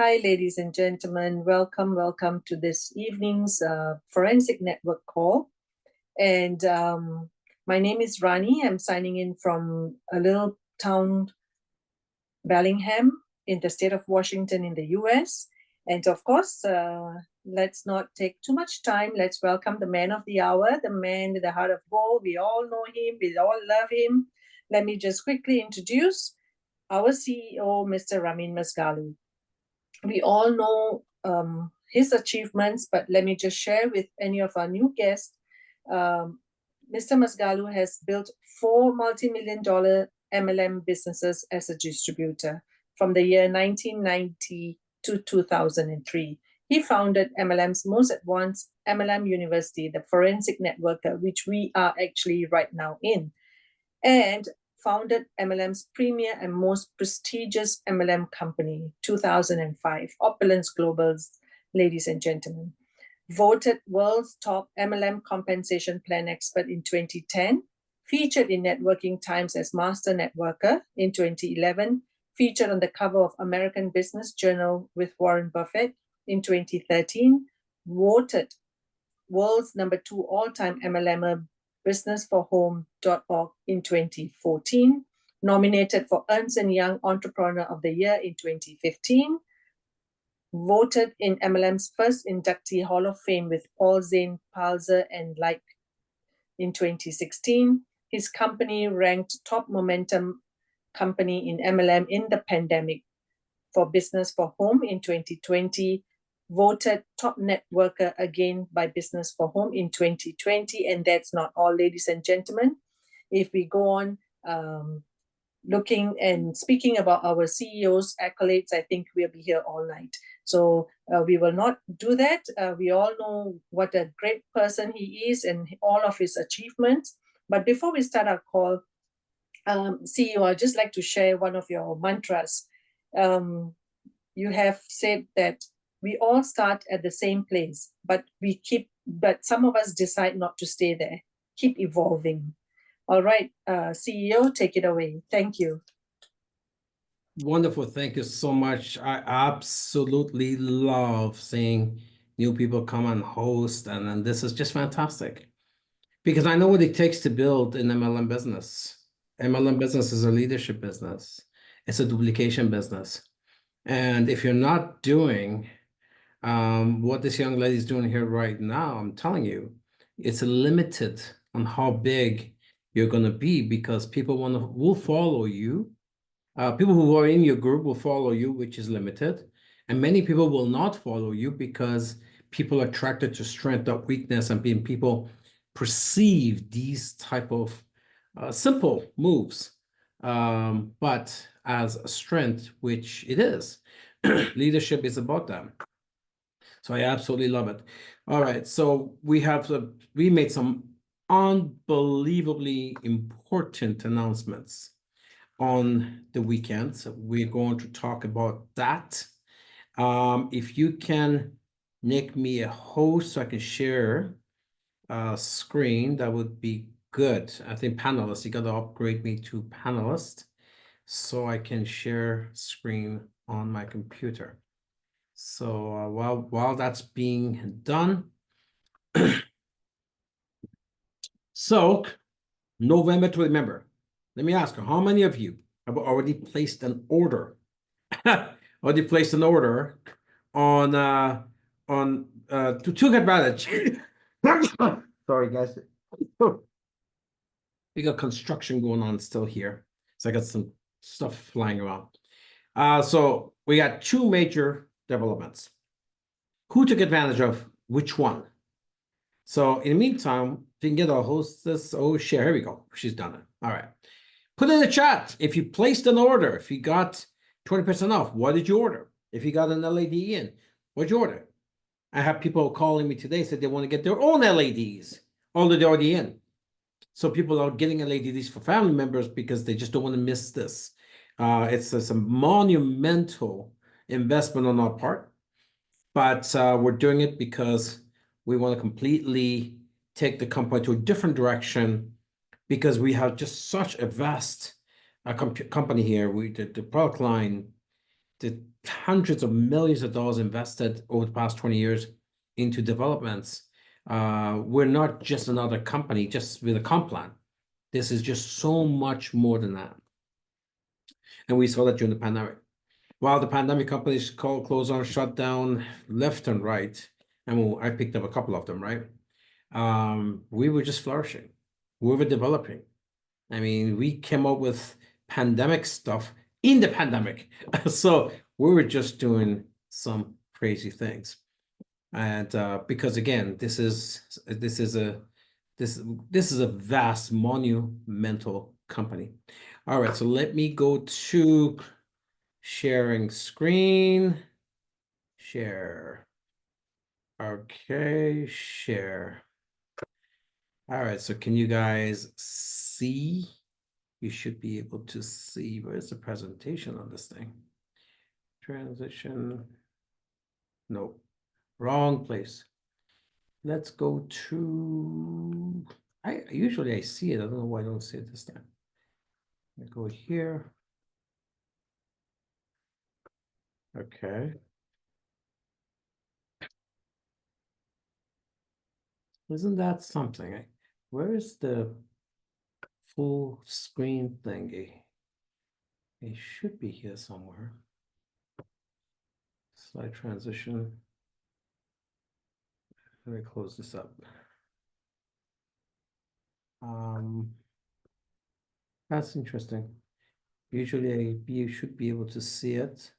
Hi, ladies and gentlemen. Welcome to this evening's Forensic Network call. And my name is Rani. I'm signing in from a little town, Bellingham, in the state of Washington in the US. And of course, let's not take too much time. Let's welcome the man of the hour, the man with the heart of gold. We all know him. We all love him. Let me just quickly introduce our CEO, Mr. Ramin Mesgarlou. We all know his achievements, but let me just share with any of our new guests. Mr. Mesgarlou has built 4 multi-million-dollar MLM businesses as a distributor from the year 1990 to 2003. He founded MLM's most advanced MLM University, the Forensic Network, which we are actually right now in, and founded MLM's premier and most prestigious MLM company, 2005, Opulence Global's, ladies and gentlemen. Voted world's top MLM compensation plan expert in 2010, featured in Networking Times as Master Networker in 2011, featured on the cover of American Business Journal with Warren Buffett in 2013, voted world's #2 all-time MLMer businessforhome.org in 2014, nominated for Ernst & Young Entrepreneur of the Year in 2015, voted in MLM's first inductee Hall of Fame with Paul Zane, Palzer, and like in 2016. His company ranked top momentum company in MLM in the pandemic for Business for Home in 2020, voted top networker again by Business for Home in 2020. And that's not all, ladies and gentlemen. If we go on looking and speaking about our CEO's accolades, I think we'll be here all night. So we will not do that. We all know what a great person he is and all of his achievements. But before we start our call, CEO, I'd just like to share one of your mantras. You have said that we all start at the same place, but some of us decide not to stay there. Keep evolving. All right, CEO, take it away. Thank you. Wonderful. Thank you so much. I absolutely love seeing new people come and host, and this is just fantastic because I know what it takes to build an MLM business. MLM business is a leadership business. It's a duplication business. And if you're not doing what this young lady is doing here right now, I'm telling you, it's limited on how big you're going to be because people will follow you. People who are in your group will follow you, which is limited. And many people will not follow you because people are attracted to strength, not weakness, and people perceive these type of simple moves, but as a strength, which it is. Leadership is about that. So I absolutely love it. All right, so we made some unbelievably important announcements on the weekend. So we're going to talk about that. If you can make me a host so I can share a screen, that would be good. I think panelists, you got to upgrade me to panelist so I can share screen on my computer. So while that's being done, so November to remember. Let me ask you, how many of you have already placed an order? Already placed an order on to take advantage. Sorry, guys. We got construction going on still here, so I got some stuff flying around. So we got 2 major developments. Who took advantage of which one? So in the meantime, if you can get our hostess, share. Here we go. She's done it. All right. Put in the chat if you placed an order, if you got 20% off, what did you order? If you got an LED in, what'd you order? I have people calling me today, said they want to get their own LEDs, although they're already in. So people are getting LEDs for family members because they just don't want to miss this. It's a monumental investment on our part, but we're doing it because we want to completely take the company to a different direction because we have just such a vast company here. The product line the hundreds of millions of dollars invested over the past 20 years into developments. We're not just another company just with a comp plan. This is just so much more than that. And we saw that during the pandemic. While the pandemic companies closed on, shut down left and right, and I picked up a couple of them, right? We were just flourishing. We were developing. I mean, we came up with pandemic stuff in the pandemic. So we were just doing some crazy things. And because again, this is a vast monumental company. All right, so let me go to sharing screen. Share. Okay, share. All right, so can you guys see? You should be able to see. Where's the presentation on this thing? Transition. No, wrong place. Let's go to, usually I see it. I don't know why I don't see it this time. I go here. Okay. Isn't that something? Where is the full screen thingy? It should be here somewhere. Slide transition. Let me close this up. That's interesting. Usually you should be able to see it.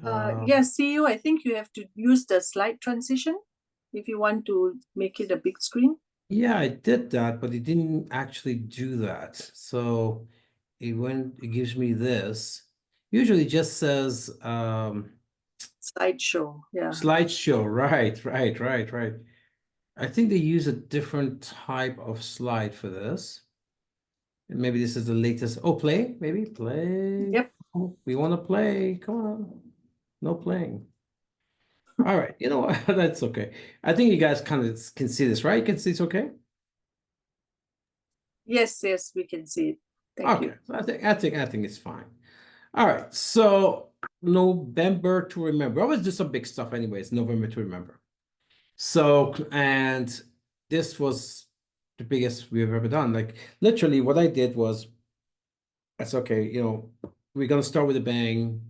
Yes, CEO, I think you have to use the slide transition if you want to make it a big screen. Yeah, I did that, but it didn't actually do that. So it gives me this. Usually just says Slideshow, yeah. slideshow, right. I think they use a different type of slide for this. And maybe this is the latest. Oh, play, maybe play. Yep. Oh, we want to play. Come on. No playing. All right, you know what? That's okay. I think you guys kind of can see this, right? You can see it's okay? Yes, we can see it. Thank you. Okay, I think it's fine. All right, so November to remember. I always do some big stuff anyways, November to remember. So, and this was the biggest we've ever done. Like literally what I did was, that's okay, we're gonna start with a bang.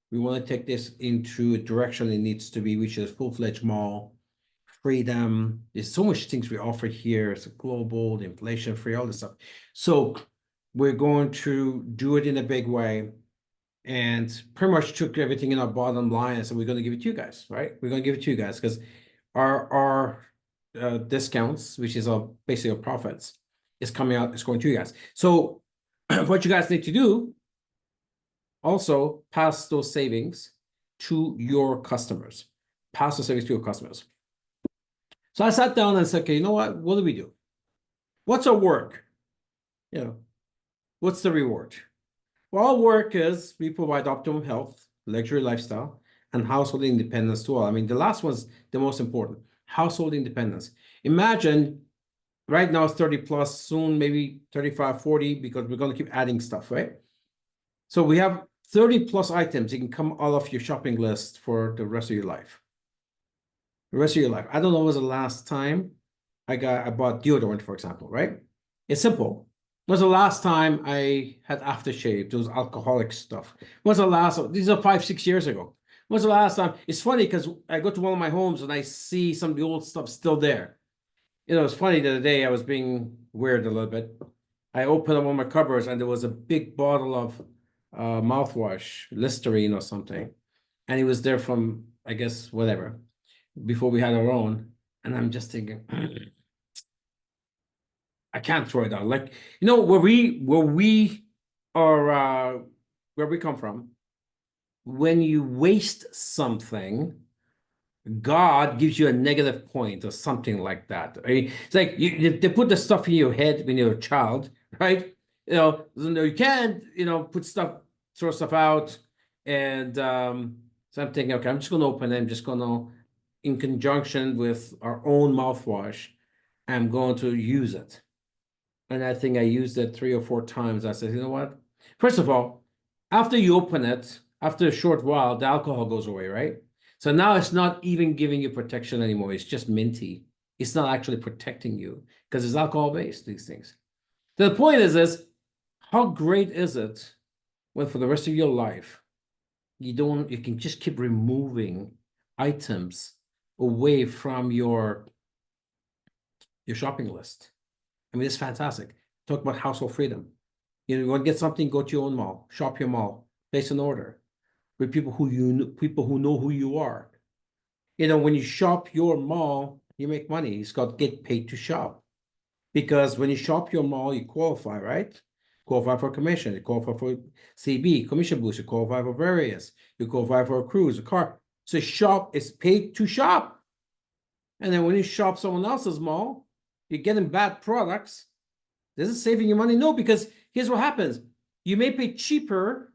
We want to take this into a direction it needs to be, which is full-fledged mall, freedom. There's so much things we offer here. It's a global, inflation-free, all this stuff. So we're going to do it in a big way and pretty much took everything in our bottom line and said, we're going to give it to you guys, right? We're going to give it to you guys because our discounts, which is basically our profits, is coming out, it's going to you guys. So what you guys need to do, also pass those savings to your customers. Pass those savings to your customers. So I sat down and said, okay, you know what do we do? What's our work? What's the reward? Well, our work is we provide optimum health, luxury lifestyle, and household independence to all. I mean, the last one's the most important. Household independence. Imagine right now it's 30 plus, soon maybe 35, 40, because we're going to keep adding stuff, right? So we have 30 plus items you can come out of your shopping list for the rest of your life. The rest of your life. I don't know when was the last time I bought deodorant, for example, right? It's simple. When was the last time I had aftershave, those alcoholic stuff? When was the last, these are 5, 6 years ago. When was the last time? It's funny because I go to one of my homes and I see some of the old stuff still there. It's funny the other day I was being weird a little bit. I opened up one of my cupboards and there was a big bottle of mouthwash, Listerine or something. And it was there from, I guess, whatever, before we had our own. And I'm just thinking, I can't throw it out. Like, where we come from, when you waste something, God gives you a negative point or something like that. It's like they put the stuff in your head when you're a child, right? You can't, throw stuff out. And so I'm thinking, okay, I'm just going to open it. I'm just going to, in conjunction with our own mouthwash, I'm going to use it. And I think I used it 3 or 4 times. I said, you know what? First of all, after you open it, after a short while, the alcohol goes away, right? So now it's not even giving you protection anymore. It's just minty. It's not actually protecting you because it's alcohol based, these things. The point is this, how great is it when for the rest of your life, you can just keep removing items away from your shopping list. I mean, it's fantastic. Talk about household freedom. You want to get something, go to your own mall, shop your mall, place an order with people who know who you are. When you shop your mall, you make money. It's called get paid to shop. Because when you shop your mall, you qualify, right? Qualify for commission, you qualify for CB, commission boost, you qualify for various, you qualify for a cruise, a car. So shop is paid to shop. And then when you shop someone else's mall, you're getting bad products. This is saving you money? No, because here's what happens. You may pay cheaper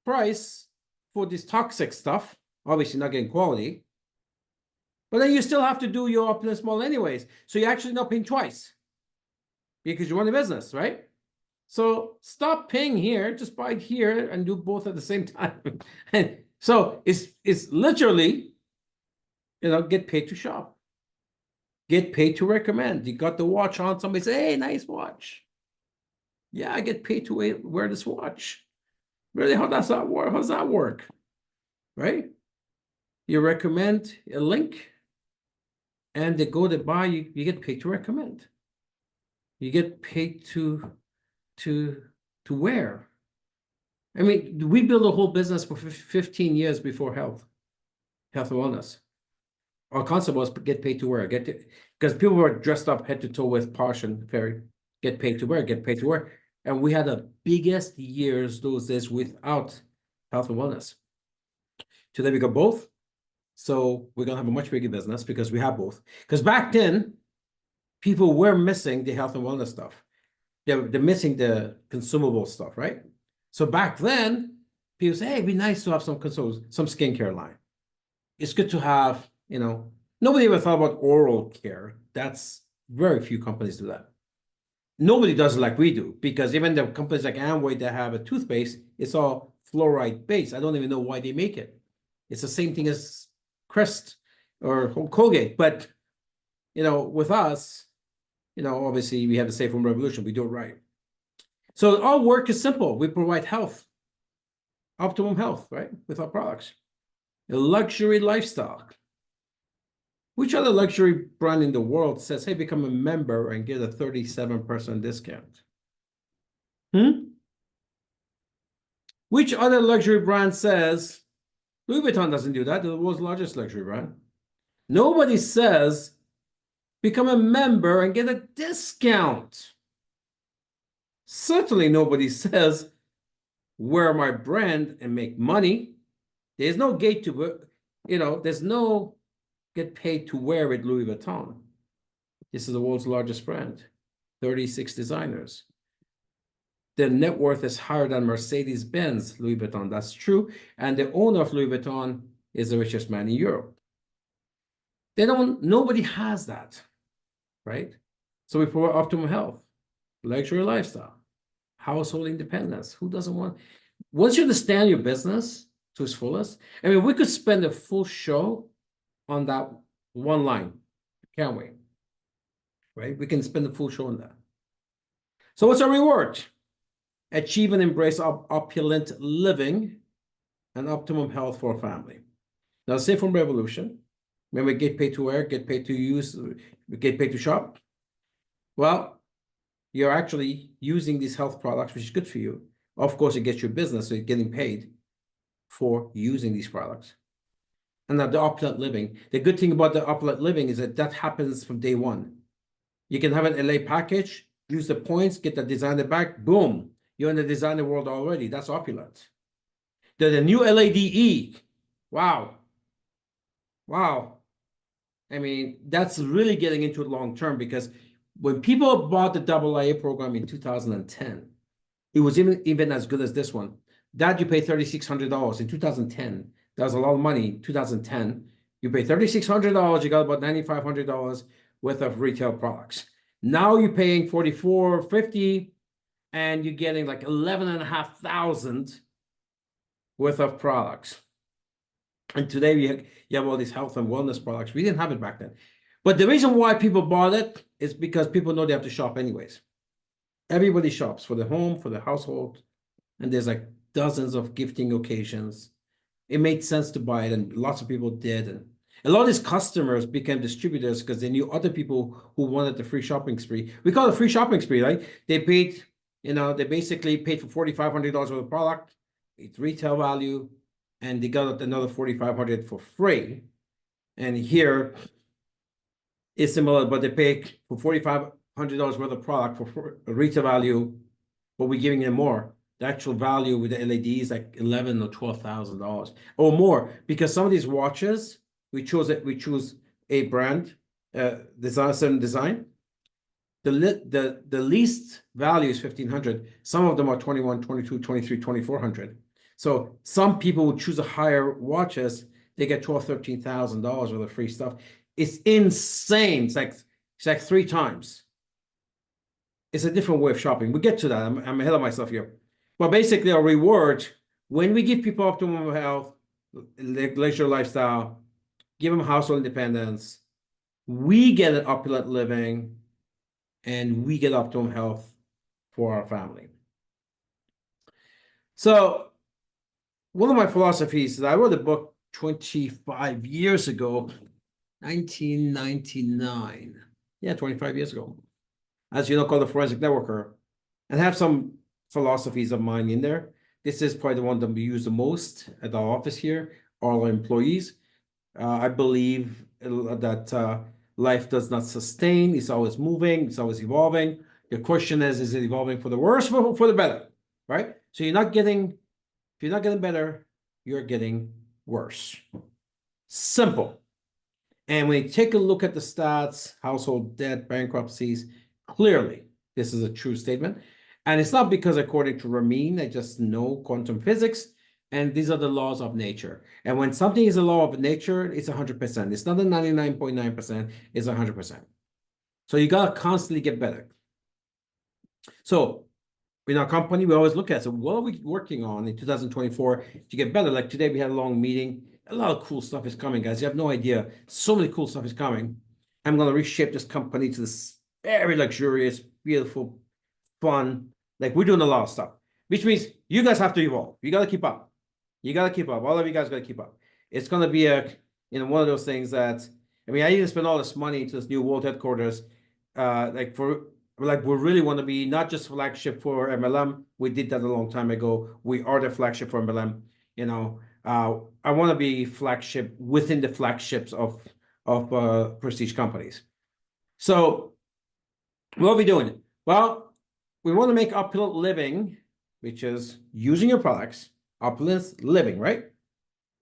price for this toxic stuff, obviously not getting quality, but then you still have to do your opulence mall anyways. So you're actually not paying twice because you run a business, right? So stop paying here, just buy it here and do both at the same time. And so it's literally, get paid to shop. Get paid to recommend. You got the watch on, somebody say, hey, nice watch. Yeah, I get paid to wear this watch. Really, how does that work? How does that work? Right? You recommend a link and they go to buy, you get paid to recommend. You get paid to wear. I mean, we built a whole business for 15 years before health and wellness. Our concept was get paid to wear, because people were dressed up head to toe with posh and very get paid to wear, get paid to wear. And we had the biggest years those days without health and wellness. Today we got both. So we're gonna have a much bigger business because we have both. Because back then, people were missing the health and wellness stuff. They're missing the consumable stuff, right? So back then, people say, hey, it'd be nice to have some skincare line. It's good to have, nobody ever thought about oral care. That's very few companies do that. Nobody does it like we do, because even the companies like Amway that have a toothpaste, it's all fluoride based. I don't even know why they make it. It's the same thing as Crest or Colgate, but with us, obviously we have the Safe Home Revolution. We do it right. So our work is simple. We provide health, optimum health, right, with our products. A luxury lifestyle. Which other luxury brand in the world says, hey, become a member and get a 37% discount? Which other luxury brand says, Louis Vuitton doesn't do that, the world's largest luxury brand. Nobody says, become a member and get a discount. Certainly nobody says, wear my brand and make money. There's no gate to, there's no get paid to wear it Louis Vuitton. This is the world's largest brand, 36 designers. Their net worth is higher than Mercedes-Benz Louis Vuitton. That's true. And the owner of Louis Vuitton is the richest man in Europe. Nobody has that, right? So we provide optimal health, luxury lifestyle, household independence. Who doesn't want? Once you understand your business to its fullest, I mean, we could spend a full show on that one line, can't we? Right? We can spend the full show on that. So what's our reward? Achieve and embrace opulent living and optimum health for a family. Now, Safe Home Revolution, when we get paid to wear, get paid to use, get paid to shop, well, you're actually using these health products, which is good for you. Of course, it gets your business, so you're getting paid for using these products. And now the opulent living. The good thing about the opulent living is that happens from day one. You can have an LA package, use the points, get the designer back, boom. You're in the designer world already. That's opulent. The new LADE. Wow. Wow. I mean, that's really getting into it long term, because when people bought the AA program in 2010, it was even as good as this one. That you pay $3,600 in 2010. That was a lot of money. 2010, you pay $3,600. You got about $9,500 worth of retail products. Now you're paying $4,450, and you're getting like $11,500 worth of products. And today you have all these health and wellness products. We didn't have it back then. But the reason why people bought it is because people know they have to shop anyways. Everybody shops for the home, for the household, and there's like dozens of gifting occasions. It made sense to buy it, and lots of people did. And a lot of these customers became distributors because they knew other people who wanted the free shopping spree. We call it free shopping spree, right? They paid, they basically paid for $4,500 worth of product, it's retail value, and they got another $4,500 for free. And here is similar, but they pay for $4,500 worth of product for retail value, but we're giving them more. The actual value with the LED is like $11,000 or $12,000 or more, because some of these watches we choose a brand, certain design. The least value is $1,500. Some of them are $2,100, $2,200, $2,300, $2,400. So some people would choose a higher watches. They get $12,000, $13,000 worth of free stuff. It's insane. It's like 3 times. It's a different way of shopping. We get to that. I'm ahead of myself here. But basically, our reward, when we give people optimum health, leisure lifestyle, give them household independence, we get an opulent living, and we get optimum health for our family. So one of my philosophies is I wrote a book 25 years ago, 1999. Yeah, 25 years ago. As you know, called The Forensic Networker, and have some philosophies of mine in there. This is probably the one that we use the most at our office here, all our employees. I believe that life does not sustain. It's always moving. It's always evolving. The question is it evolving for the worse or for the better, right? So if you're not getting better, you're getting worse. Simple. And when you take a look at the stats, household debt, bankruptcies, clearly, this is a true statement. And it's not because according to Ramin, I just know quantum physics, and these are the laws of nature. And when something is a law of nature, it's 100%. It's not a 99.9%, it's 100%. So you got to constantly get better. So in our company, we always look at, so what are we working on in 2024 to get better? Like today, we had a long meeting. A lot of cool stuff is coming, guys. You have no idea. So many cool stuff is coming. I'm going to reshape this company to this very luxurious, beautiful, fun. Like we're doing a lot of stuff, which means you guys have to evolve. You got to keep up. You got to keep up. All of you guys got to keep up. It's going to be one of those things that, I mean, I even spent all this money to this new world headquarters, we really want to be not just flagship for MLM. We did that a long time ago. We are the flagship for MLM. I want to be flagship within the flagships of prestige companies. So what are we doing? Well, we want to make opulent living, which is using your products, opulent living, right?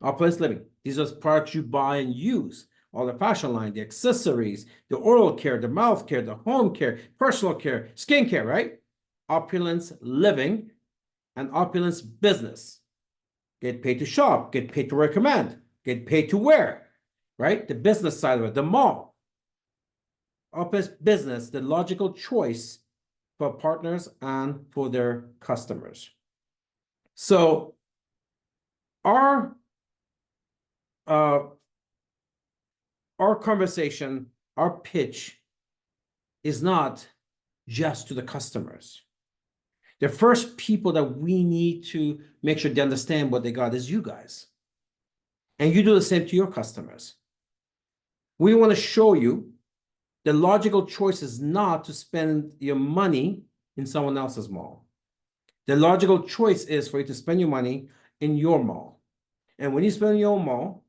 Opulent living. These are products you buy and use. All the fashion line, the accessories, the oral care, the mouth care, the home care, personal care, skin care, right? Opulence living and opulence business. Get paid to shop, get paid to recommend, get paid to wear, right? The business side of it, the mall. Opulence business, the logical choice for partners and for their customers. So our conversation, our pitch is not just to the customers. The first people that we need to make sure they understand what they got is you guys. And you do the same to your customers. We want to show you the logical choice is not to spend your money in someone else's mall. The logical choice is for you to spend your money in your mall. And when you spend in your own mall,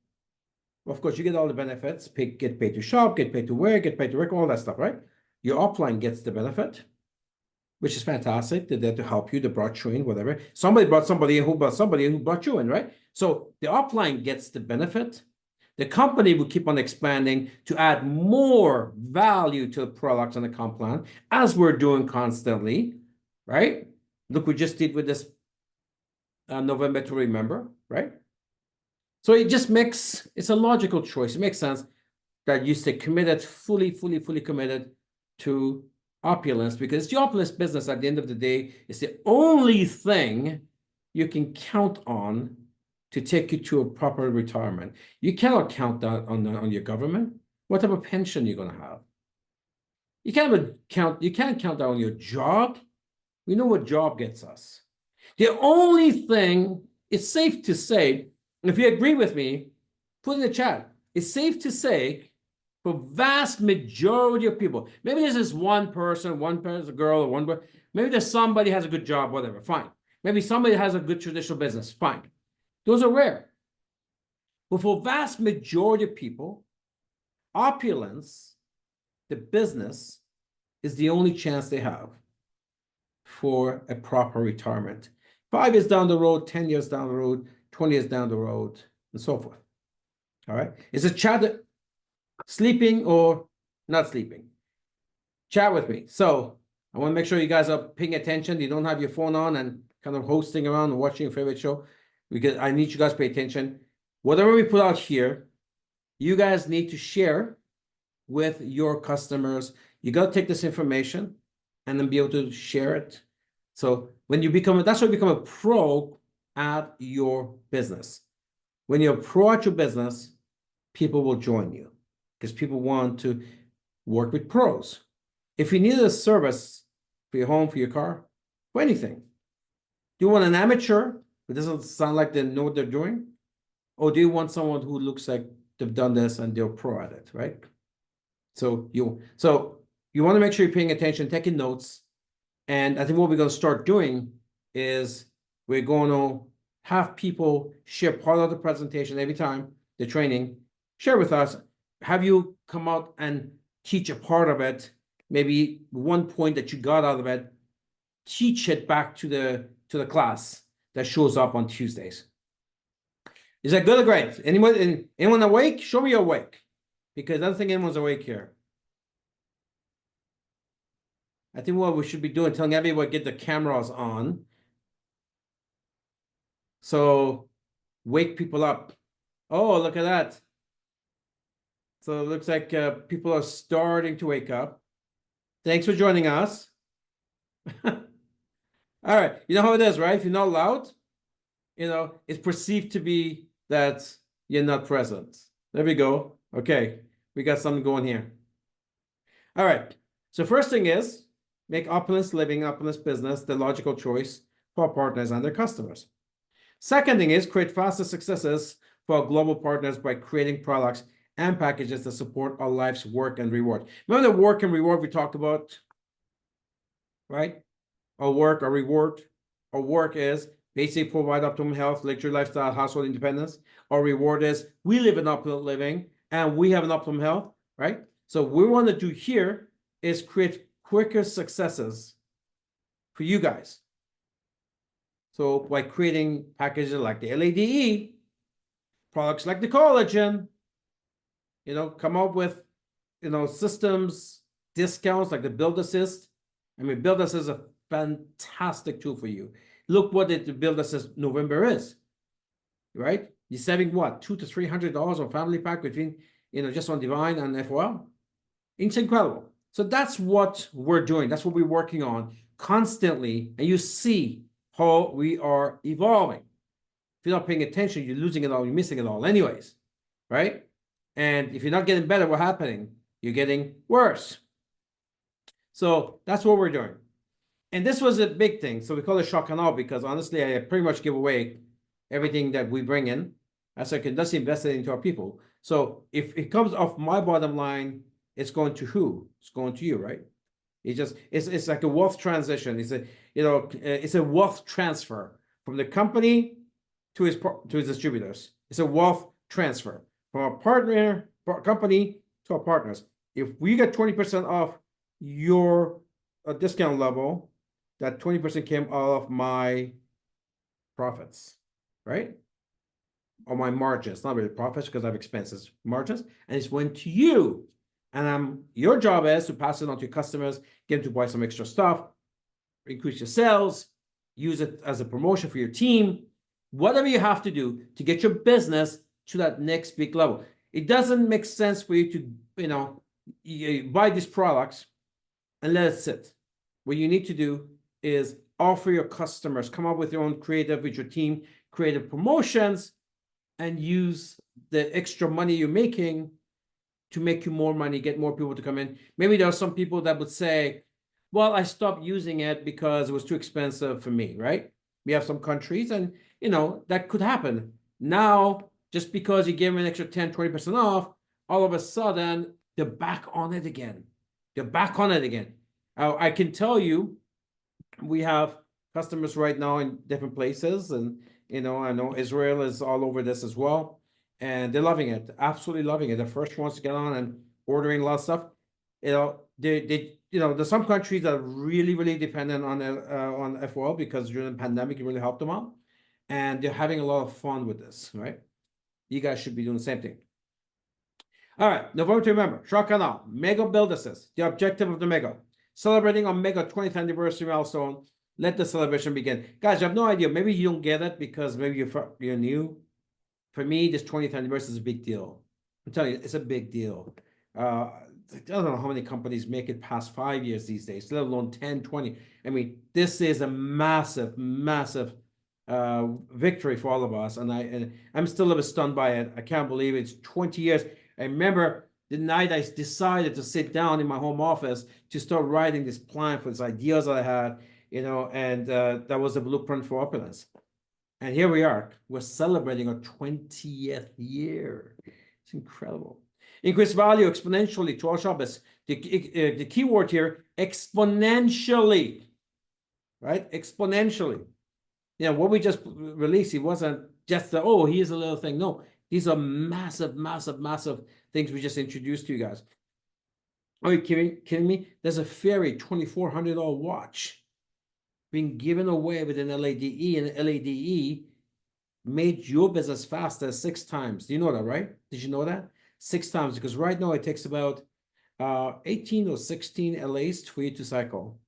of course, you get all the benefits, get paid to shop, get paid to wear, get paid to work, all that stuff, right? Your upline gets the benefit, which is fantastic. They're there to help you. They brought you in, whatever. Somebody brought somebody in who brought somebody in who brought you in, right? So the upline gets the benefit. The company will keep on expanding to add more value to the products and the comp plan, as we're doing constantly, right? Look, we just did with this November to Remember, right? So it just makes, it's a logical choice. It makes sense that you stay committed, fully committed to opulence, because the opulence business at the end of the day is the only thing you can count on to take you to a proper retirement. You cannot count that on your government. What type of pension you're going to have? You can't count that on your job. We know what job gets us. The only thing, it's safe to say, and if you agree with me, put in the chat. It's safe to say for vast majority of people, maybe there's this one person, a girl, or one boy, maybe there's somebody has a good job, whatever, fine. Maybe somebody has a good traditional business, fine. Those are rare. But for vast majority of people, opulence, the business, is the only chance they have for a proper retirement. 5 years down the road, 10 years down the road, 20 years down the road, and so forth. All right. Is a chat sleeping or not sleeping? Chat with me. So I want to make sure you guys are paying attention. You don't have your phone on and kind of hosting around and watching your favorite show, because I need you guys to pay attention. Whatever we put out here, you guys need to share with your customers. You got to take this information and then be able to share it. So when you become, that's when you become a pro at your business. When you're a pro at your business, people will join you because people want to work with pros. If you need a service for your home, for your car, for anything, do you want an amateur who doesn't sound like they know what they're doing? Or do you want someone who looks like they've done this and they're pro at it, right? So you want to make sure you're paying attention, taking notes. And I think what we're going to start doing is we're going to have people share part of the presentation every time, the training, share with us, have you come out and teach a part of it, maybe one point that you got out of it, teach it back to the class that shows up on Tuesdays. Is that good or great? Anyone awake? Show me you're awake, because I don't think anyone's awake here. I think what we should be doing, telling everyone get the cameras on. So wake people up. Oh, look at that. So it looks like people are starting to wake up. Thanks for joining us. All right. You know how it is, right? If you're not loud, it's perceived to be that you're not present. There we go. Okay. We got something going here. All right. So first thing is, make opulence living, opulence business the logical choice for our partners and their customers. Second thing is, create faster successes for our global partners by creating products and packages that support our life's work and reward. Remember the work and reward we talked about, right? Our work, our reward. Our work is basically provide optimum health, luxury lifestyle, household independence. Our reward is we live in opulent living and we have an optimum health, right? So what we want to do here is create quicker successes for you guys. So by creating packages like the LADE, products like the collagen, come up with, systems, discounts like the Build Assist. I mean, Build Assist is a fantastic tool for you. Look what the Build Assist November is, right? You're saving what, $200 to $300 on family pack between, just on Divine and FOL. It's incredible. So that's what we're doing. That's what we're working on constantly. And you see how we are evolving. If you're not paying attention, you're losing it all. You're missing it all anyways, right? And if you're not getting better, what's happening? You're getting worse. So that's what we're doing. And this was a big thing. So we call it shock and awe because honestly, I pretty much give away everything that we bring in as I can just invest it into our people. So if it comes off my bottom line, it's going to who? It's going to you, right? It's like a wealth transition. It's a wealth transfer from the company to his distributors. It's a wealth transfer from our company to our partners. If we get 20% off your discount level, that 20% came out of my profits, right? Or my margins, not really profits because I have expenses, margins, and it's went to you. And your job is to pass it on to your customers, get them to buy some extra stuff, increase your sales, use it as a promotion for your team, whatever you have to do to get your business to that next big level. It doesn't make sense for you to, you buy these products and let it sit. What you need to do is offer your customers, come up with your own creative with your team, creative promotions and use the extra money you're making to make you more money, get more people to come in. Maybe there are some people that would say, well, I stopped using it because it was too expensive for me, right? We have some countries, and that could happen. Now, just because you give them an extra 10, 20% off, all of a sudden they're back on it again. They're back on it again. I can tell you, we have customers right now in different places, and I know Israel is all over this as well, and they're loving it, absolutely loving it. The first ones to get on and ordering a lot of stuff. There's some countries that are really, really dependent on FOL because during the pandemic it really helped them out, and they're having a lot of fun with this, right? You guys should be doing the same thing. All right, November to remember, Shah Canal, Mega Build Assist, the objective of the Mega. Celebrating our Mega 20th anniversary milestone. Let the celebration begin. Guys, you have no idea. Maybe you don't get it because maybe you're new. For me, this 20th anniversary is a big deal. I'm telling you, it's a big deal. I don't know how many companies make it past 5 years these days, let alone 10, 20. I mean, this is a massive, massive victory for all of us. And I'm still a little bit stunned by it. I can't believe it's 20 years. I remember the night I decided to sit down in my home office to start writing this plan for these ideas that I had, and that was the blueprint for opulence. And here we are. We're celebrating our 20th year. It's incredible. Increase value exponentially to our shoppers. The key word here, exponentially, right? Exponentially. What we just released, it wasn't just here's a little thing. No, these are massive, massive, massive things we just introduced to you guys. Are you kidding me? There's a Fairy $2,400 watch being given away with an LADE, and LADE made your business faster 6 times. Do you know that, right? Did you know that? 6 times, because right now it takes about 18 or 16 LAs for you to cycle.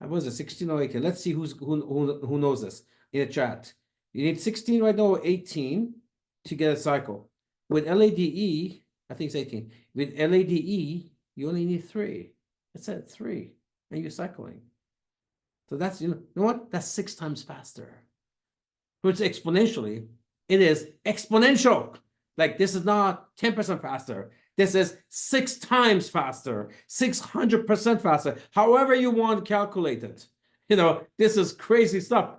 I was it 16 or 18? Let's see who knows this in the chat. You need 16 right now or 18 to get a cycle. With LADE, I think it's 18. With LADE, you only need 3. That's it, 3, and you're cycling. So that's, you know what? That's 6 times faster. So it's exponentially. It is exponential. Like, this is not 10% faster. This is 6 times faster, 600% faster. However you want to calculate it. This is crazy stuff.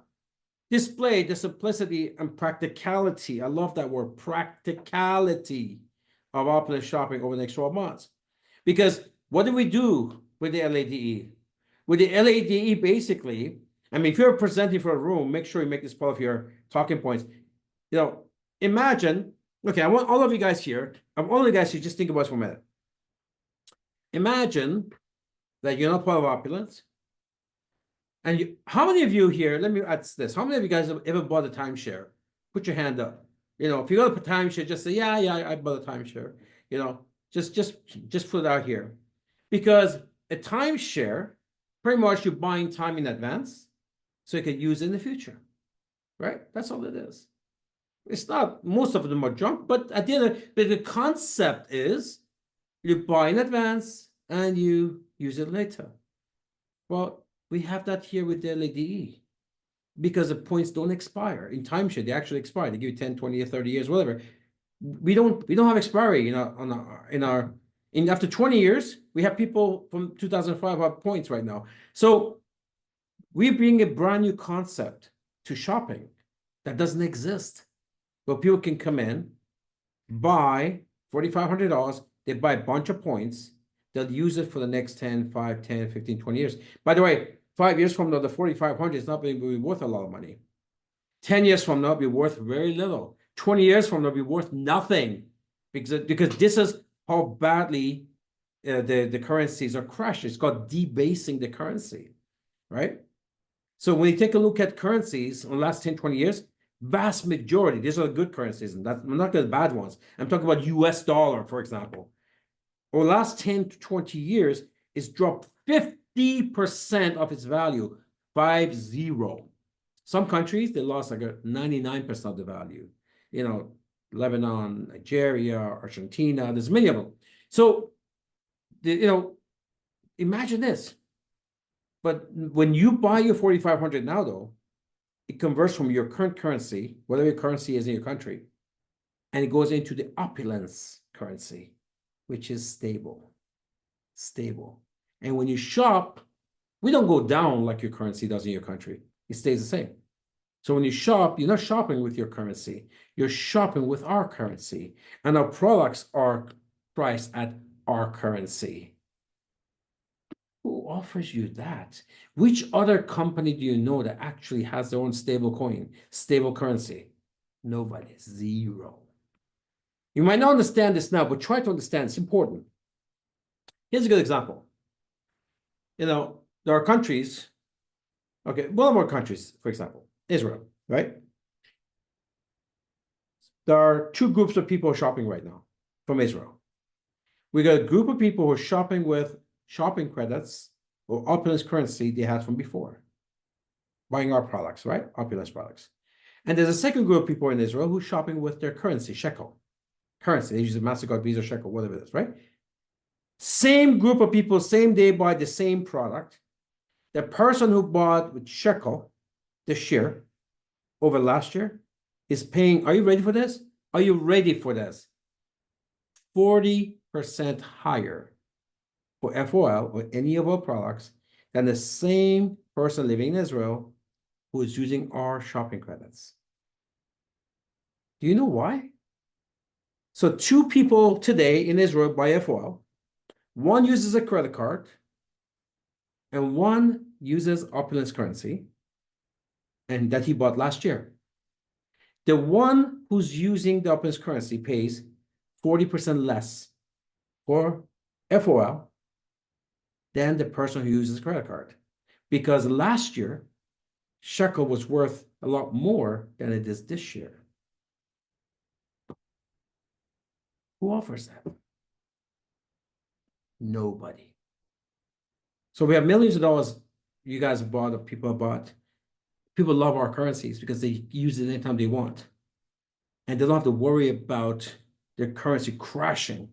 Display the simplicity and practicality. I love that word, practicality, of opulent shopping over the next 12 months. Because what do we do with the LADE? With the LADE, basically, I mean, if you're presenting for a room, make sure you make this part of your talking points. Imagine, okay, I want all of you guys here, just think about this for a minute. Imagine that you're not part of opulence. And how many of you here, let me ask this, how many of you guys have ever bought a timeshare? Put your hand up. If you go to timeshare, just say, yeah, I bought a timeshare. Just put it out here. Because a timeshare, pretty much you're buying time in advance so you can use it in the future, right? That's all it is. It's not, most of them are junk, but at the end, the concept is you buy in advance and you use it later. Well, we have that here with the LADE because the points don't expire. In timeshare, they actually expire. They give you 10, 20, or 30 years, whatever. We don't have expiry after 20 years. We have people from 2005 who have points right now. So we bring a brand new concept to shopping that doesn't exist, where people can come in, buy $4,500, they buy a bunch of points, they'll use it for the next 10, 5, 10, 15, 20 years. By the way, 5 years from now, the $4,500 is not going to be worth a lot of money. 10 years from now, it'll be worth very little. 20 years from now, it'll be worth nothing, because this is how badly the currencies are crushed. It's called debasing the currency, right? So when you take a look at currencies in the last 10, 20 years, vast majority, these are the good currencies, and I'm not going to bad ones. I'm talking about US dollar, for example. Over the last 10 to 20 years, it's dropped 50% of its value, 50. Some countries, they lost like 99% of the value. Lebanon, Nigeria, Argentina, there's many of them. So, imagine this. But when you buy your $4,500 now, though, it converts from your current currency, whatever your currency is in your country, and it goes into the opulence currency, which is stable. Stable. And when you shop, we don't go down like your currency does in your country. It stays the same. So when you shop, you're not shopping with your currency. You're shopping with our currency. And our products are priced at our currency. Who offers you that? Which other company do you know that actually has their own stable coin, stable currency? Nobody. Zero. You might not understand this now, but try to understand. It's important. Here's a good example. You know, there are countries, okay, one of our countries, for example, Israel, right? There are two groups of people shopping right now from Israel. We got a group of people who are shopping with shopping credits or opulence currency they had from before, buying our products, right? Opulence products. And there's a second group of people in Israel who's shopping with their currency, shekel. Currency, they use a MasterCard, Visa, shekel, whatever it is, right? Same group of people, same day, buy the same product. The person who bought with shekel this year over last year is paying, are you ready for this? Are you ready for this? 40% higher for FOL or any of our products than the same person living in Israel who is using our shopping credits. Do you know why? So two people today in Israel buy FOL. One uses a credit card and one uses opulence currency and that he bought last year. The one who's using the opulence currency pays 40% less for FOL than the person who uses credit card. Because last year, shekel was worth a lot more than it is this year. Who offers that? Nobody. So we have millions of dollars you guys have bought or people have bought. People love our currencies because they use it anytime they want. And they don't have to worry about their currency crashing.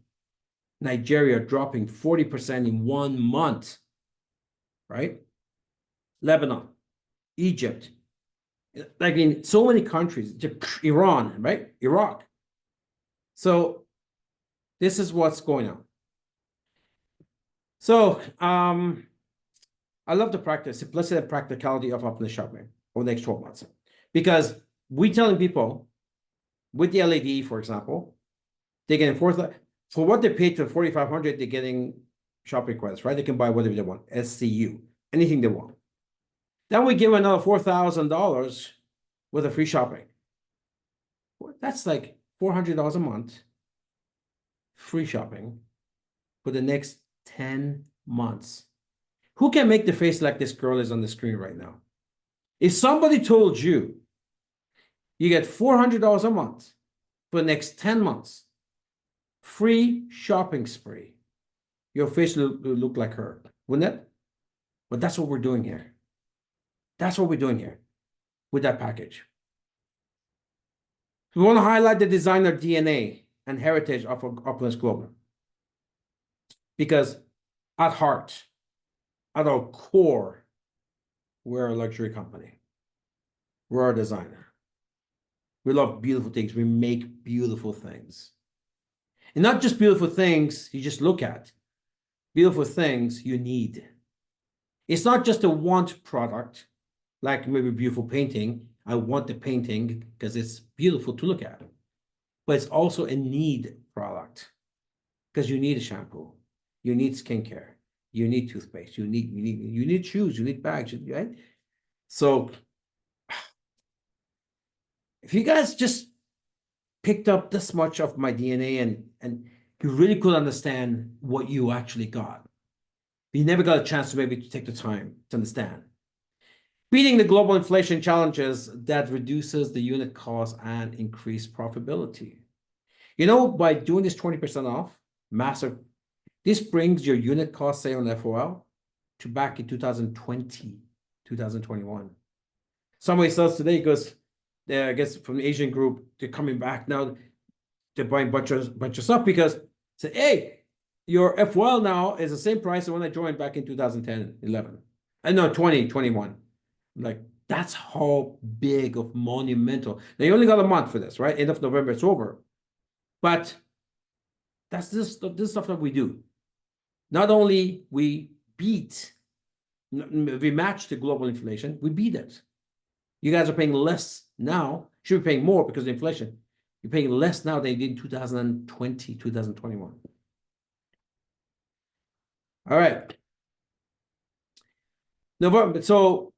Nigeria dropping 40% in 1 month, right? Lebanon, Egypt, like in so many countries, Iran, right? Iraq. So this is what's going on. So I love the practice, simplicity and practicality of opulence shopping over the next 12 months. Because we telling people with the LED, for example, they're getting for what they paid for 4,500, they're getting shopping credits, right? They can buy whatever they want, SCU, anything they want. Then we give another $4,000 with a free shopping. That's like $400 a month, free shopping for the next 10 months. Who can make the face like this girl is on the screen right now? If somebody told you you get $400 a month for the next 10 months, free shopping spree, your face will look like her, wouldn't it? But that's what we're doing here. That's what we're doing here with that package. We want to highlight the designer DNA and heritage of Opulence Global. Because at heart, at our core, we're a luxury company. We're a designer. We love beautiful things. We make beautiful things. And not just beautiful things you just look at. Beautiful things you need. It's not just a want product, like maybe beautiful painting. I want the painting because it's beautiful to look at. But it's also a need product because you need a shampoo. You need skincare. You need toothpaste. You need shoes. You need bags, right? So if you guys just picked up this much of my DNA and you really could understand what you actually got, you never got a chance to maybe take the time to understand. Beating the global inflation challenges that reduces the unit cost and increase profitability. You know, by doing this 20% off, massive, this brings your unit cost, say on FOL, to back in 2020, 2021. Somebody says today, because I guess from the Asian group, they're coming back now, they're buying a bunch of stuff because say, hey, your FOL now is the same price as when I joined back in 2010, 11. I know 2021. Like, that's how big of monumental. Now, you only got a month for this, right? End of November, it's over. But that's this stuff that we do. Not only we match the global inflation, we beat it. You guys are paying less now. Should be paying more because of inflation. You're paying less now than you did in 2020, 2021. All right. November. So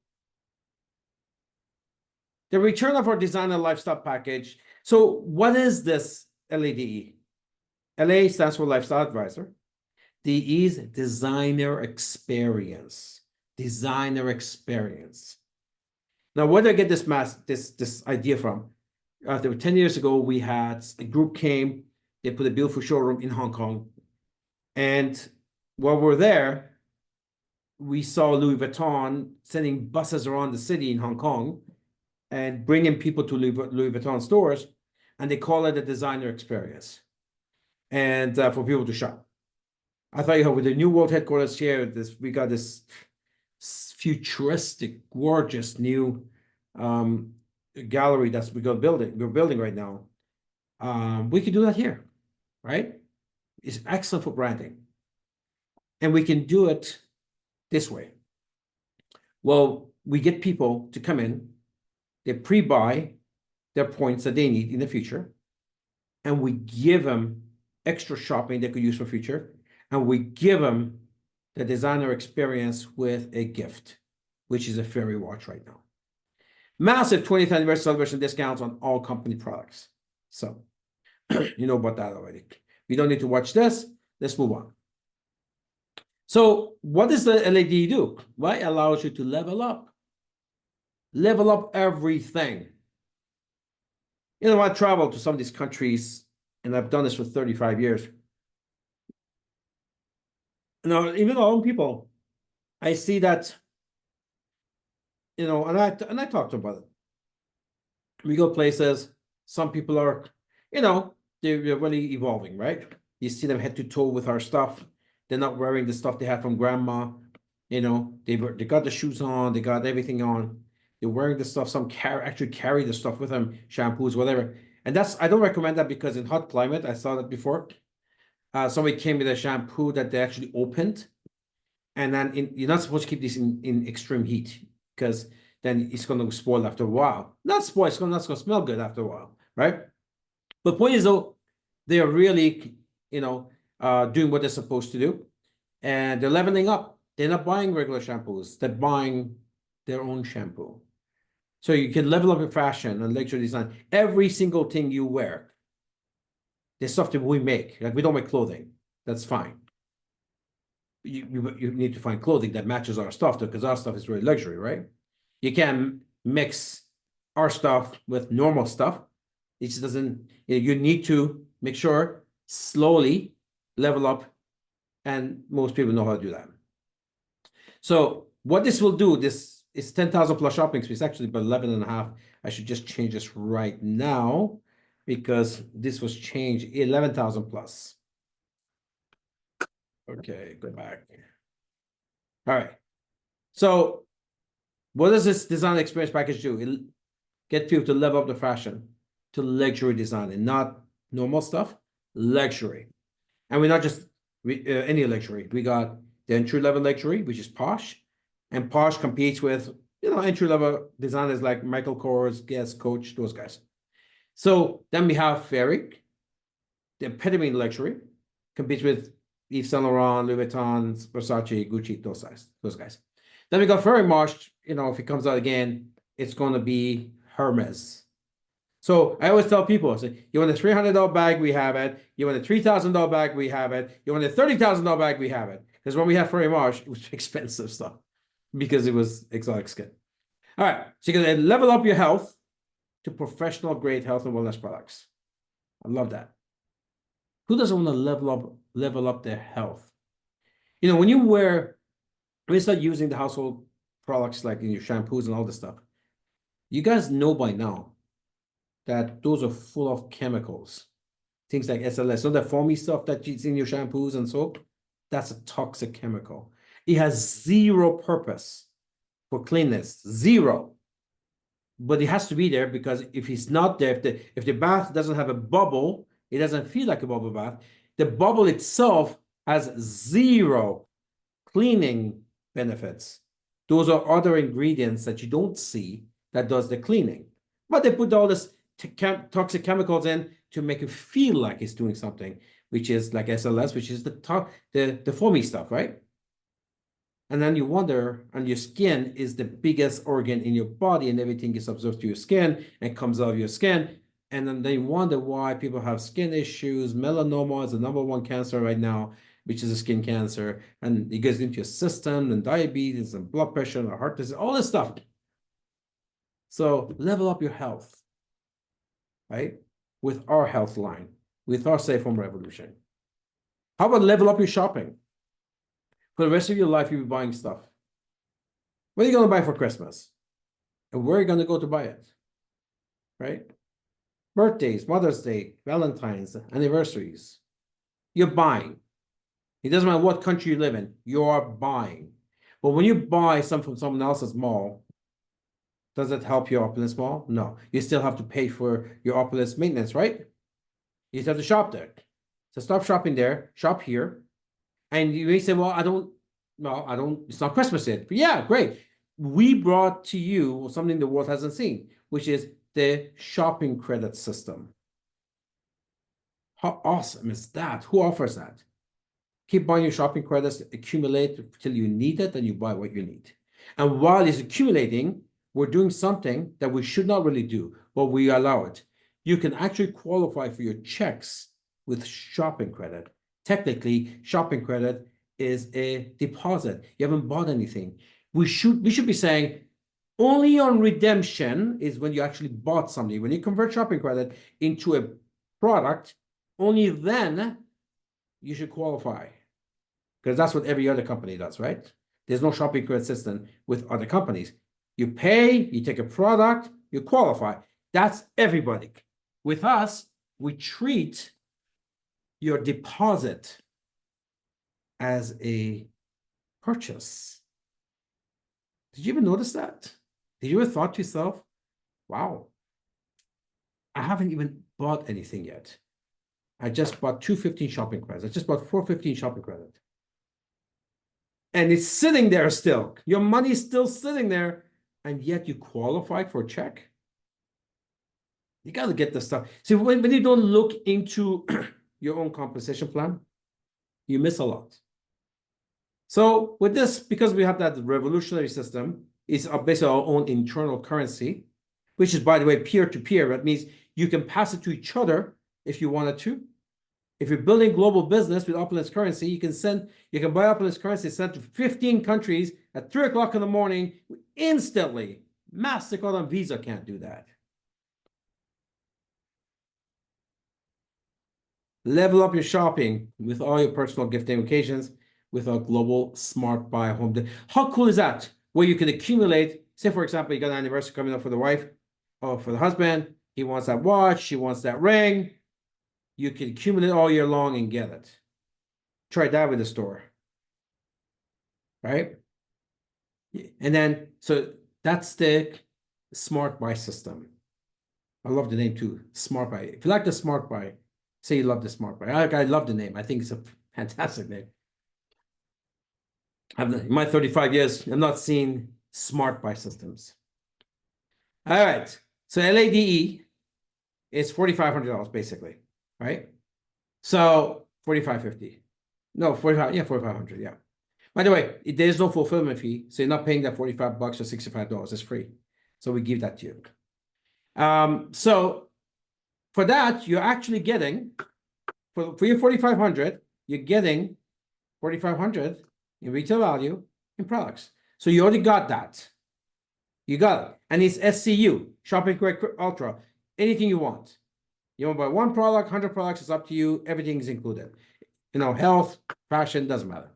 the return of our designer lifestyle package. So what is this LADE? LA stands for Lifestyle Advisor. DE is designer experience. Designer experience. Now, where did I get this idea from? 10 years ago, we had a group came, they put a beautiful showroom in Hong Kong. And while we're there, we saw Louis Vuitton sending buses around the city in Hong Kong and bringing people to Louis Vuitton stores, and they call it a designer experience and for people to shop. I thought, with the new world headquarters here, we got this futuristic, gorgeous new gallery we're building right now. We could do that here, right? It's excellent for branding. And we can do it this way. Well, we get people to come in, they pre-buy their points that they need in the future, and we give them extra shopping they could use for future, and we give them the designer experience with a gift, which is a fairy watch right now. Massive 20th anniversary celebration discounts on all company products. So you know about that already. We don't need to watch this. Let's move on. So what does the LAD do? Well, it allows you to level up. Level up everything. You know, I travel to some of these countries, and I've done this for 35 years. Now, even our own people, I see that, and I talk to them about it. We go places, some people are, they're really evolving, right? You see them head to toe with our stuff. They're not wearing the stuff they had from grandma. They got the shoes on, they got everything on. They're wearing the stuff. Some actually carry the stuff with them, shampoos, whatever. And I don't recommend that, because in hot climate, I saw that before. Somebody came with a shampoo that they actually opened, and then you're not supposed to keep this in extreme heat, because then it's going to spoil after a while. Not spoil, it's not going to smell good after a while, right? But point is, though, they are really, doing what they're supposed to do, and they're leveling up. They're not buying regular shampoos; they're buying their own shampoo. So you can level up your fashion and luxury design. Every single thing you wear, the stuff that we make, like we don't make clothing, that's fine. You need to find clothing that matches our stuff, because our stuff is really luxury, right? You can mix our stuff with normal stuff. It just doesn't. You need to make sure slowly level up, and most people know how to do that. So what this will do, this is 10,000 plus shopping space, actually, but 11.5. I should just change this right now, because this was changed 11,000 plus. Okay, go back. All right. So what does this design experience package do? It get people to level up the fashion to luxury design, and not normal stuff, luxury. And we're not just any luxury. We got the entry-level luxury, which is Posh. And Posh competes with, entry-level designers like Michael Kors, Guess, Coach, those guys. So then we have Fairy, the epitome in luxury, competes with Yves Saint Laurent, Louis Vuitton, Versace, Gucci, those guys. Then we got Fairy Marsh, if it comes out again, it's going to be Hermes. So I always tell people, I say, you want a $300 bag, we have it. You want a $3,000 bag, we have it. You want a $30,000 bag, we have it. Because when we had Fairy Marsh, it was expensive stuff, because it was exotic skin. All right, so you're going to level up your health to professional grade health and wellness products. I love that. Who doesn't want to level up their health? When you start using the household products like in your shampoos and all this stuff, you guys know by now that those are full of chemicals. Things like SLS, the foamy stuff that is in your shampoos and soap, that's a toxic chemical. It has zero purpose for cleanness, zero. But it has to be there, because if it's not there, if the bath doesn't have a bubble, It doesn't feel like a bubble bath. The bubble itself has zero cleaning benefits. Those are other ingredients that you don't see that does the cleaning. But they put all this toxic chemicals in to make it feel like it's doing something, which is like SLS, which is the foamy stuff, right? And then you wonder, and your skin is the biggest organ in your body, and everything gets absorbed to your skin and comes out of your skin. And then they wonder why people have skin issues. Melanoma is the #1 cancer right now, which is a skin cancer. And it goes into your system, and diabetes, and blood pressure, and heart disease, all this stuff. So level up your health, right? With our health line, with our Safe Home Revolution. How about level up your shopping? For the rest of your life, you'll be buying stuff. What are you going to buy for Christmas? And where are you going to go to buy it? Right? Birthdays, Mother's Day, Valentine's, anniversaries. You're buying. It doesn't matter what country you live in, you're buying. But when you buy something from someone else's mall, does it help your opulence mall? No. You still have to pay for your opulence maintenance, right? You still have to shop there. So stop shopping there, shop here. And you may say, well, I don't, it's not Christmas yet. But yeah, great. We brought to you something the world hasn't seen, which is the shopping credit system. How awesome is that? Who offers that? Keep buying your shopping credits, accumulate till you need it, and you buy what you need. And while it's accumulating, we're doing something that we should not really do, but we allow it. You can actually qualify for your checks with shopping credit. Technically, shopping credit is a deposit. You haven't bought anything. We should be saying only on redemption is when you actually bought something. When you convert shopping credit into a product, only then you should qualify. Because that's what every other company does, right? There's no shopping credit system with other companies. You pay, you take a product, you qualify. That's everybody. With us, we treat your deposit as a purchase. Did you ever notice that? Did you ever thought to yourself, wow, I haven't even bought anything yet. I just bought 215 shopping credits. I just bought 415 shopping credit. And it's sitting there still. Your money's still sitting there, and yet you qualify for a check. You got to get this stuff. See, when you don't look into your own compensation plan, you miss a lot. So with this, because we have that revolutionary system, it's basically our own internal currency, which is, by the way, peer-to-peer. That means you can pass it to each other if you wanted to. If you're building global business with Opulence currency, you can buy Opulence currency sent to 15 countries at 3 o'clock in the morning instantly. MasterCard and Visa can't do that. Level up your shopping with all your personal gifting occasions with a global smart buy home. How cool is that? Where you can accumulate, say, for example, you got an anniversary coming up for the wife or for the husband. He wants that watch. She wants that ring. You can accumulate all year long and get it. Try that with the store. Right? And then, so that's the smart buy system. I love the name too, smart buy. If you like the smart buy, say you love the smart buy. I love the name. I think it's a fantastic name. In my 35 years, I've not seen smart buy systems. All right. So LADE is $4,500 basically, right? So 4,550. No, 45, yeah, 4,500, yeah. By the way, there's no fulfillment fee, so you're not paying that $45 or $65. It's free. So we give that to you. So for that, you're actually getting, for your 4,500, you're getting 4,500 in retail value in products. So you already got that. You got it. And it's SCU, Shopping Credit Ultra, anything you want. You want to buy one product, 100 products, it's up to you. Everything is included. You know, health, fashion, doesn't matter.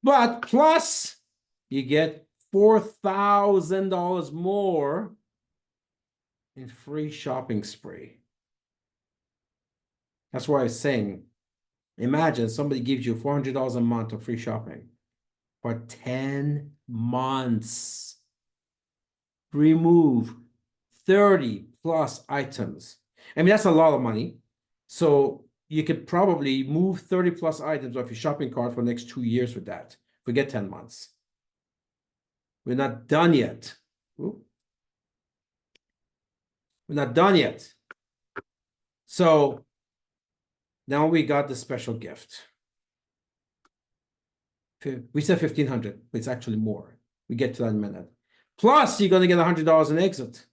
But plus, you get $4,000 more in free shopping spree. That's why I was saying, imagine somebody gives you $400 a month of free shopping for 10 months. Remove 30 plus items. I mean, that's a lot of money. So you could probably move 30 plus items off your shopping cart for the next 2 years with that. Forget 10 months. We're not done yet. We're not done yet. So now we got the special gift. We said 1,500, but it's actually more. We get to that in a minute. Plus, you're going to get $100 in exit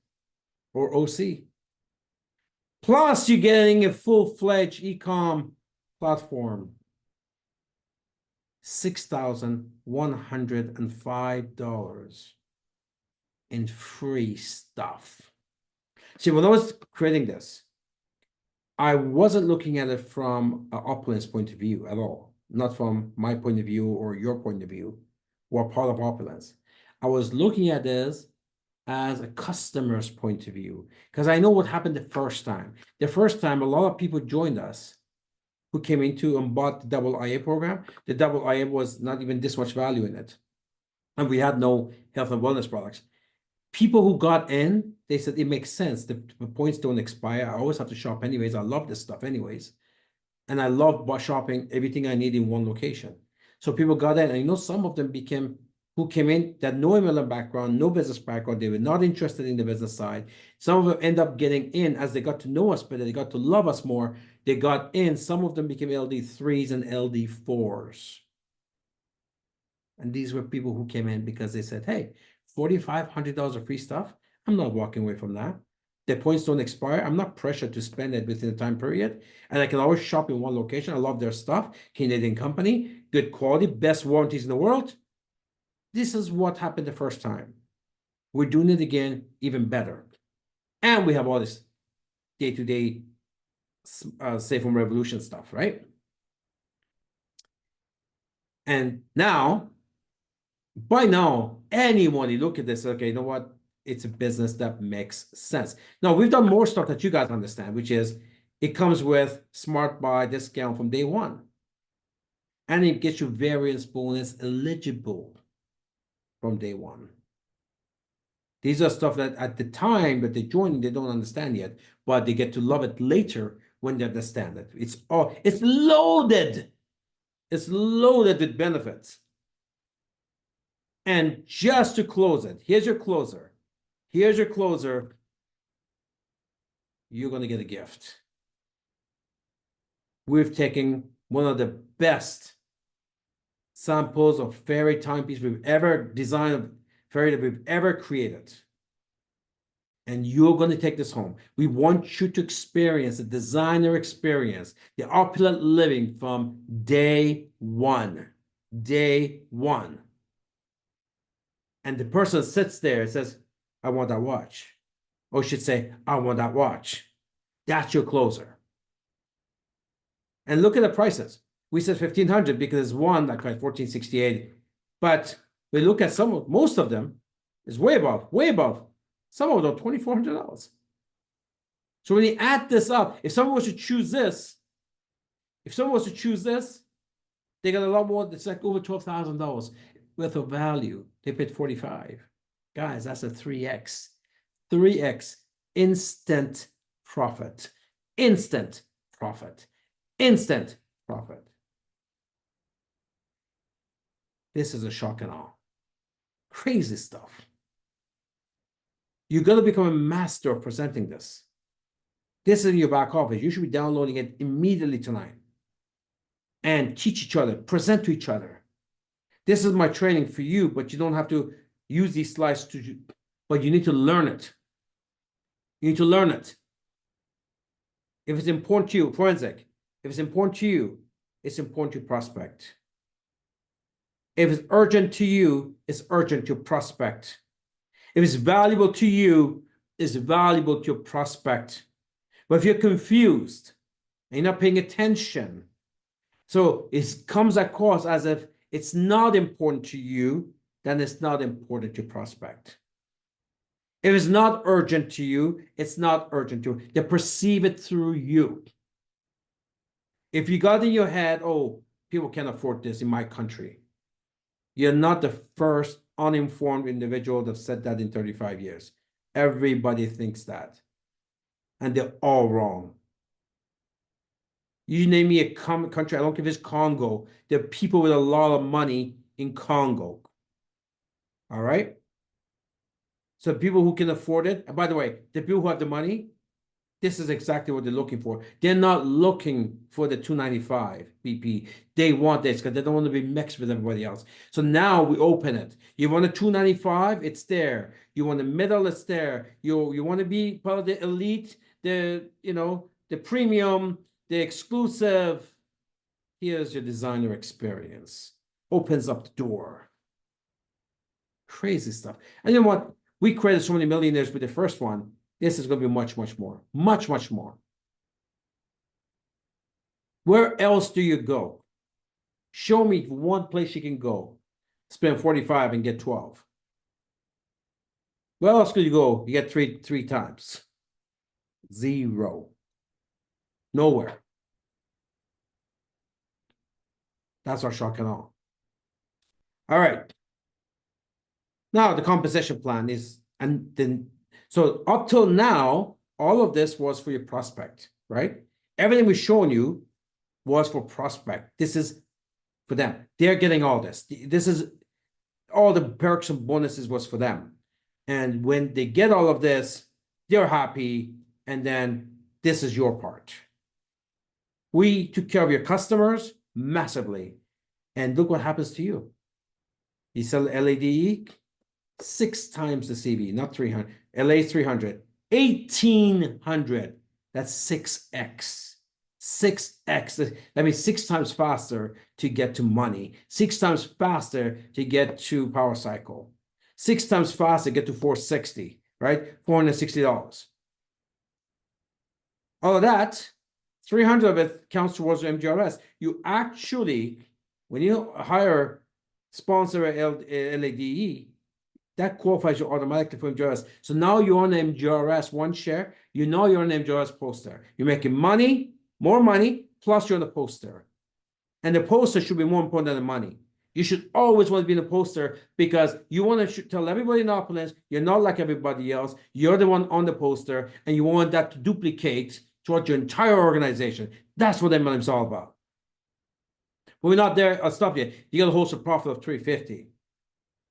or OC. Plus, you're getting a full-fledged e-com platform. $6,105 in free stuff. See, when I was creating this, I wasn't looking at it from an Opulence point of view at all. Not from my point of view or your point of view, or part of Opulence. I was looking at this as a customer's point of view, because I know what happened the first time. The first time, a lot of people joined us who came into and bought the double IA program. The double IA was not even this much value in it. And we had no health and wellness products. People who got in, they said it makes sense. The points don't expire. I always have to shop anyways. I love this stuff anyways. And I love shopping everything I need in one location. So people got in, and you know, some of them who came in that no MLM background, no business background, they were not interested in the business side. Some of them end up getting in as they got to know us better, they got to love us more. They got in, some of them became LD3s and LD4s. And these were people who came in because they said, hey, $4,500 of free stuff. I'm not walking away from that. The points don't expire. I'm not pressured to spend it within a time period. And I can always shop in one location. I love their stuff. Canadian company, good quality, best warranties in the world. This is what happened the first time. We're doing it again, even better. And we have all this day-to-day Safe Home Revolution stuff, right? And now, by now, anyone you look at this, okay, you know what? It's a business that makes sense. Now, we've done more stuff that you guys understand, which is it comes with Smart Buy discount from day one. And it gets you variance bonus eligible from day one. These are stuff that at the time that they're joining, they don't understand yet, but they get to love it later when they understand it. It's loaded. It's loaded with benefits. And just to close it, here's your closer. Here's your closer. You're going to get a gift. We've taken one of the best samples of fairy timepiece we've ever designed, fairy that we've ever created. And you're going to take this home. We want you to experience the designer experience, the opulent living from day one. Day one. And the person sits there and says, I want that watch. Or should say, I want that watch. That's your closer. And look at the prices. We said 1,500 because it's one that costs 1,468. But we look at most of them is way above, way above. Some of them $2,400. So when you add this up, if someone was to choose this, they got a lot more. It's like over $12,000 worth of value. They paid 45. Guys, that's a 3x. 3x instant profit. Instant profit. Instant profit. This is a shock and awe. Crazy stuff. You're going to become a master of presenting this. This is in your back office. You should be downloading it immediately tonight. And teach each other, present to each other. This is my training for you, but you don't have to use these slides but you need to learn it. You need to learn it. If it's important to you, forensic, if it's important to you, it's important to prospect. If it's urgent to you, it's urgent to prospect. If it's valuable to you, it's valuable to your prospect. But if you're confused and you're not paying attention, so it comes across as if it's not important to you, then it's not important to prospect. If it's not urgent to you, it's not urgent to you. They perceive it through you. If you got in your head, oh, people can't afford this in my country, you're not the first uninformed individual that said that in 35 years. Everybody thinks that. And they're all wrong. You name me a country, I don't care if it's Congo. There are people with a lot of money in Congo. All right? So people who can afford it, and by the way, the people who have the money, this is exactly what they're looking for. They're not looking for the 295 BP. They want this because they don't want to be mixed with everybody else. So now we open it. You want a 295, it's there. You want the middle, it's there. You want to be part of the elite, the the premium, the exclusive. Here's your designer experience. Opens up the door. Crazy stuff. And you know what? We created so many millionaires with the first one. This is going to be much, much more. Much, much more. Where else do you go? Show me one place you can go. Spend 45 and get 12. Where else could you go? You get three times. Zero. Nowhere. That's our shock and awe. All right. Now the composition plan is, and then, so up till now, all of this was for your prospect, right? Everything we've shown you was for prospect. This is for them. They're getting all this. This is all the perks and bonuses was for them. And when they get all of this, they're happy. And then this is your part. We took care of your customers massively. And look what happens to you. You sell LADE, 6 times the CV, not 300. LA 300, 1,800. That's 6x. 6x. That means 6 times faster to get to money. 6 times faster to get to power cycle. 6 times faster to get to 460, right? $460. All of that, 300 of it counts towards your MGRS. You actually, when you hire sponsor LADE, that qualifies you automatically for MGRS. So now you're on MGRS one share. You know you're on MGRS poster. You're making money, more money, plus you're on the poster. And the poster should be more important than the money. You should always want to be in the poster because you want to tell everybody in Opulence you're not like everybody else. You're the one on the poster, and you want that to duplicate throughout your entire organization. That's what MLM is all about. But we're not there. I'll stop you. You got to host a profit of 350.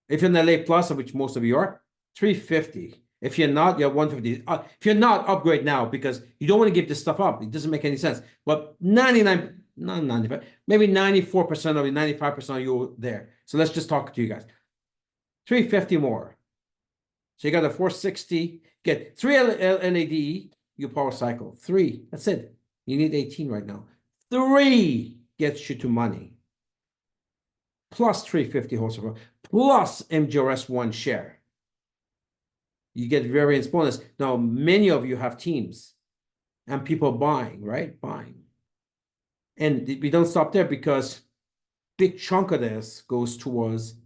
If you're in LA Plus, which most of you are, 350. If you're not, you're 150. If you're not, upgrade now because you don't want to give this stuff up. It doesn't make any sense. But 99, not 95, maybe 94% of you, 95% of you there. So let's just talk to you guys. 350 more. So you got a 460. Get 3 LADE, you power cycle. 3. That's it. You need 18 right now. 3 gets you to money. Plus 350 horsepower, plus MGRS 1 share. You get variance bonus. Now, many of you have teams and people buying, right? Buying. And we don't stop there because big chunk of this goes towards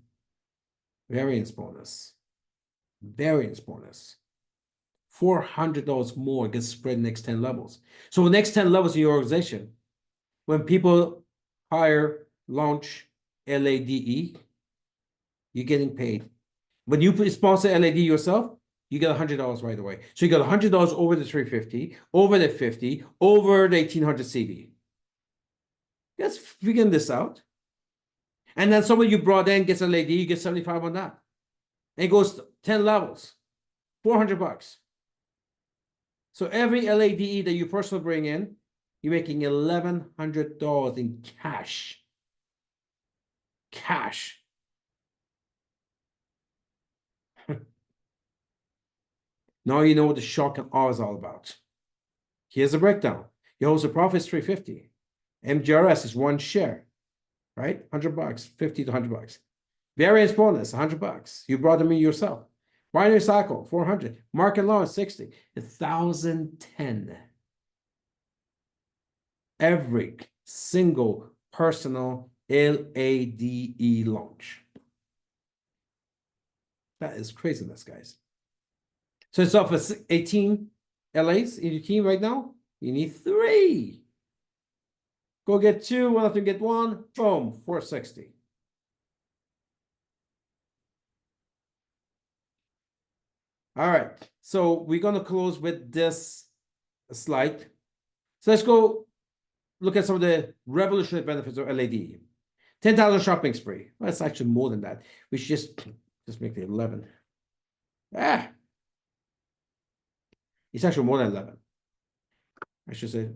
variance bonus. Variance bonus. $400 more gets spread next 10 levels. So the next 10 levels in your organization, when people hire, launch LADE, you're getting paid. When you sponsor LAD yourself, you get $100 right away. So you got $100 over the 350, over the 50, over the 1,800 CV. Let's figure this out. And then someone you brought in gets a LAD, you get 75 on that. And it goes 10 levels, $400. So every LADE that you personally bring in, you're making $1,100 in cash. Cash. Now you know what the shock and awe is all about. Here's a breakdown. Your host of profit is 350. MGRS is 1 share, right? $100, 50 to $100. Variance bonus, $100. You brought them in yourself. Binary cycle, 400. Market launch, 60. 1,010. Every single personal LADE launch. That is craziness, guys. So it's off of 18 LAs in your team right now. You need 3. Go get 2, one of them get 1. Boom, 460. All right. So we're going to close with this slide. So let's go look at some of the revolutionary benefits of LED. 10,000 shopping spree. Well, it's actually more than that. We should just make it 11. It's actually more than 11. I should say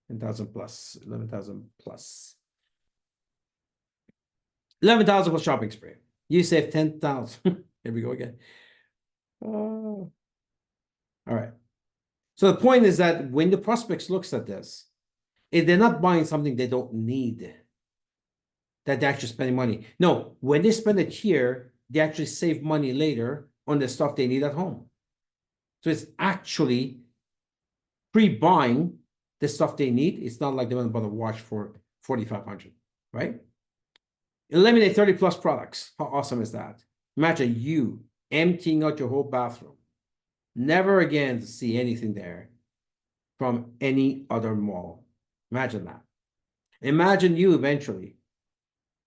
10,000 plus, 11,000 plus. 11,000 plus shopping spree. You save 10,000. Here we go again. All right. So the point is that when the prospects looks at this, if they're not buying something they don't need, that they're actually spending money. No, when they spend it here, they actually save money later on the stuff they need at home. So it's actually pre-buying the stuff they need. It's not like they want to buy a watch for 4,500, right? Eliminate 30 plus products. How awesome is that? Imagine you emptying out your whole bathroom. Never again to see anything there from any other mall. Imagine that. Imagine you eventually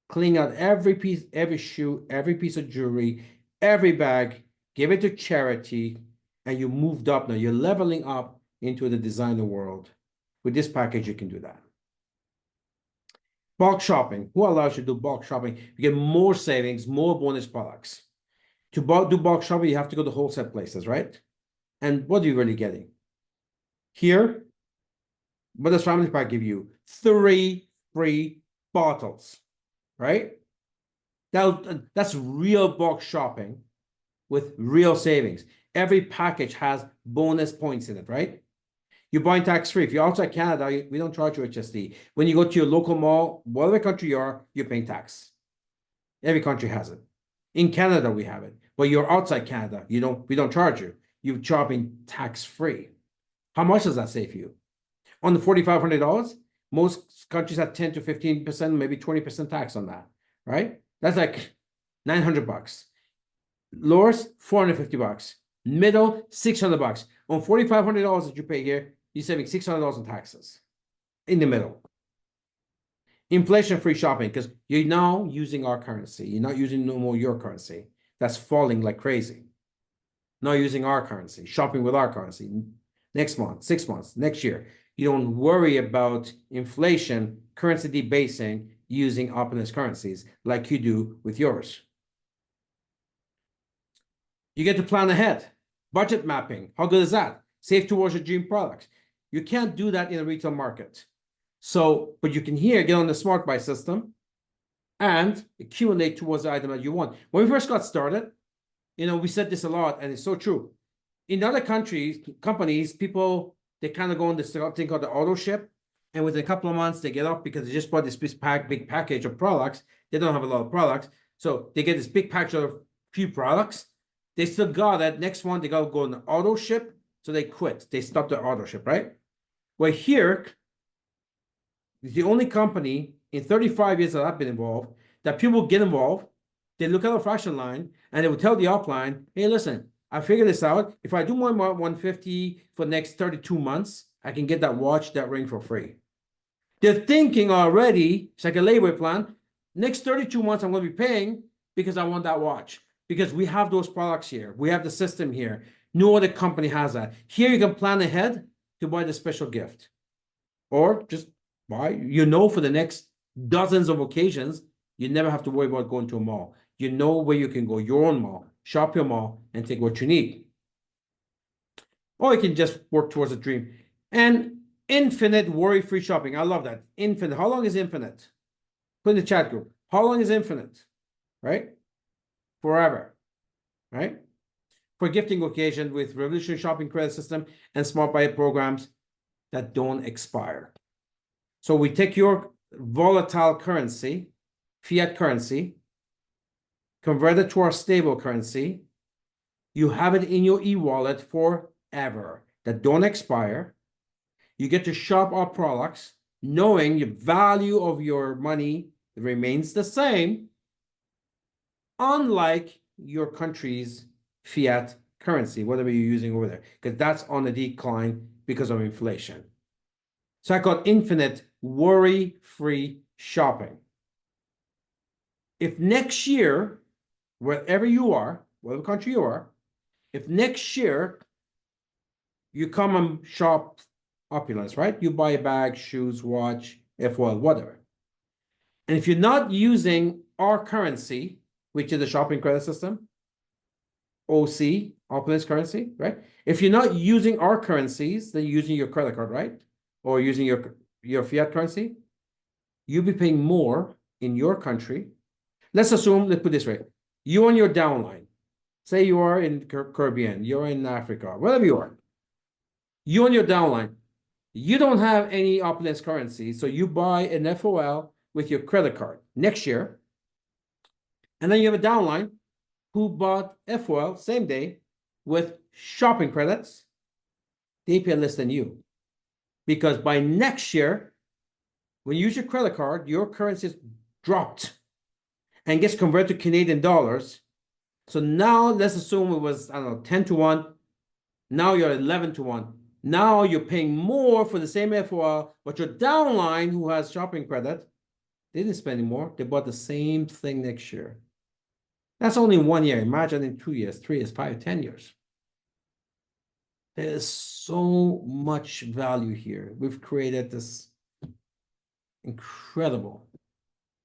clean out every piece, every shoe, every piece of jewelry, every bag, give it to charity, and you moved up now. You're leveling up into the designer world. With this package, you can do that. Bulk shopping. Who allows you to do bulk shopping? You get more savings, more bonus products. To do bulk shopping, you have to go to wholesale places, right? And what are you really getting? Here, what does Family Pack give you? 3 free bottles, right? That's real bulk shopping with real savings. Every package has bonus points in it, right? You're buying tax-free. If you're outside Canada, we don't charge you HST. When you go to your local mall, whatever country you are, you're paying tax. Every country has it. In Canada, we have it. But you're outside Canada, we don't charge you. You're shopping tax-free. How much does that save you? On the $4,500, most countries have 10 to 15%, maybe 20% tax on that, right? That's like $900. Lowest, $450. Middle, $600. On $4,500 that you pay here, you're saving $600 in taxes in the middle. Inflation-free shopping, because you're now using our currency. You're not using no more your currency. That's falling like crazy. Now using our currency, shopping with our currency. Next month, 6 months, next year. You don't worry about inflation, currency debasing, using opponent's currencies like you do with yours. You get to plan ahead. Budget mapping. How good is that? Save towards your dream products. You can't do that in a retail market. So, but you can here get on the Smart Buy system and accumulate towards the item that you want. When we first got started, we said this a lot, and it's so true. In other countries, companies, people, they kind of go on this thing called the auto ship, and within a couple of months, they get off because they just bought this big package of products. They don't have a lot of products, so they get this big package of few products. They still got it. Next one, they got to go on the auto ship, so they quit. They stopped the auto ship, right? Well, here, the only company in 35 years that I've been involved that people get involved. They look at a fashion line and they will tell the upline, hey, listen, I figured this out. If I do more 150 for the next 32 months, I can get that watch, that ring for free. They're thinking already, it's like a layaway plan. Next 32 months, I'm going to be paying because I want that watch. Because we have those products here. We have the system here. No other company has that. Here you can plan ahead to buy the special gift. Or just buy, for the next dozens of occasions, you never have to worry about going to a mall. You know where you can go, your own mall, shop your mall, and take what you need. Or you can just work towards a dream. And infinite worry-free shopping. I love that. Infinite. How long is infinite? Put in the chat group. How long is infinite? Right? Forever. Right? For gifting occasion with revolutionary shopping credit system and smart buy programs that don't expire. So we take your volatile currency, fiat currency, convert it to our stable currency. You have it in your e-wallet forever that don't expire. You get to shop our products knowing the value of your money remains the same, unlike your country's fiat currency, whatever you're using over there, because that's on a decline because of inflation. So I call it infinite worry-free shopping. If next year, wherever you are, whatever country you are, if next year you come and shop Opulence, right? You buy a bag, shoes, watch, FOL, whatever. And if you're not using our currency, which is the shopping credit system, OC, Opulence currency, right? If you're not using our currencies, then you're using your credit card, right? Or using your fiat currency, you'll be paying more in your country. Let's assume, let's put this way. You on your downline, say you are in Caribbean, you're in Africa, wherever you are. You on your downline, you don't have any Opulence currency, so you buy an FOL with your credit card next year. And then you have a downline who bought FOL same day with shopping credits. They pay less than you. Because by next year, when you use your credit card, your currency is dropped and gets converted to Canadian dollars. So now let's assume it was, I don't know, 10 to 1. Now you're 11 to 1. Now you're paying more for the same FOL, but your downline who has shopping credit, they didn't spend any more. They bought the same thing next year. That's only 1 year. Imagine in 2 years, 3 years, 5, 10 years. There's so much value here. We've created this incredible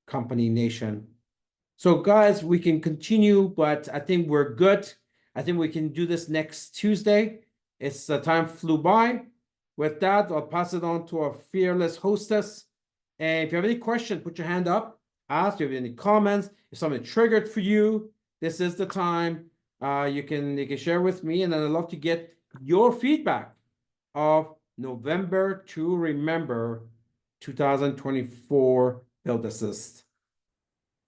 company nation. So guys, we can continue, but I think we're good. I think we can do this next Tuesday. It's time flew by. With that, I'll pass it on to our fearless hostess. And if you have any questions, put your hand up. Ask if you have any comments. If something triggered for you, this is the time. You can share with me, and I'd love to get your feedback of November to Remember 2024 Build Assist.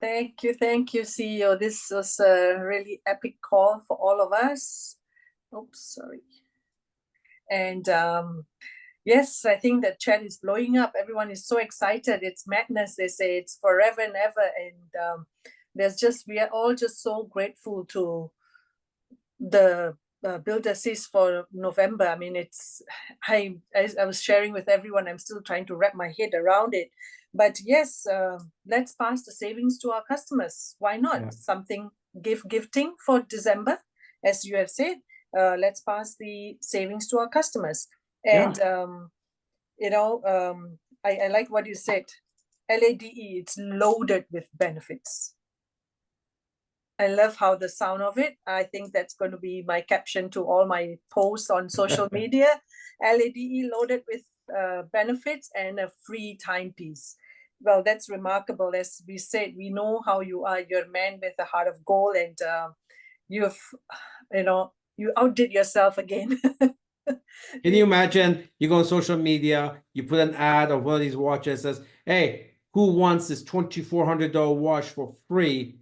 Thank you, CEO. This was a really epic call for all of us. Oops, sorry. And yes, I think the chat is blowing up. Everyone is so excited. It's madness. They say it's forever and ever. And we are all just so grateful to the Build Assist for November. I mean, I was sharing with everyone, I'm still trying to wrap my head around it. But yes, let's pass the savings to our customers. Why not? Yeah. Something gifting for December, as you have said. Let's pass the savings to our customers. And, I like what you said. LADE, it's loaded with benefits. I love how the sound of it. I think that's going to be my caption to all my posts on social media. LADE loaded with benefits and a free timepiece. Well, that's remarkable. As we said, we know how you are. You're a man with a heart of gold, and you outdid yourself again. Can you imagine? You go on social media, you put an ad of one of these watches that says, hey, who wants this $2,400 watch for free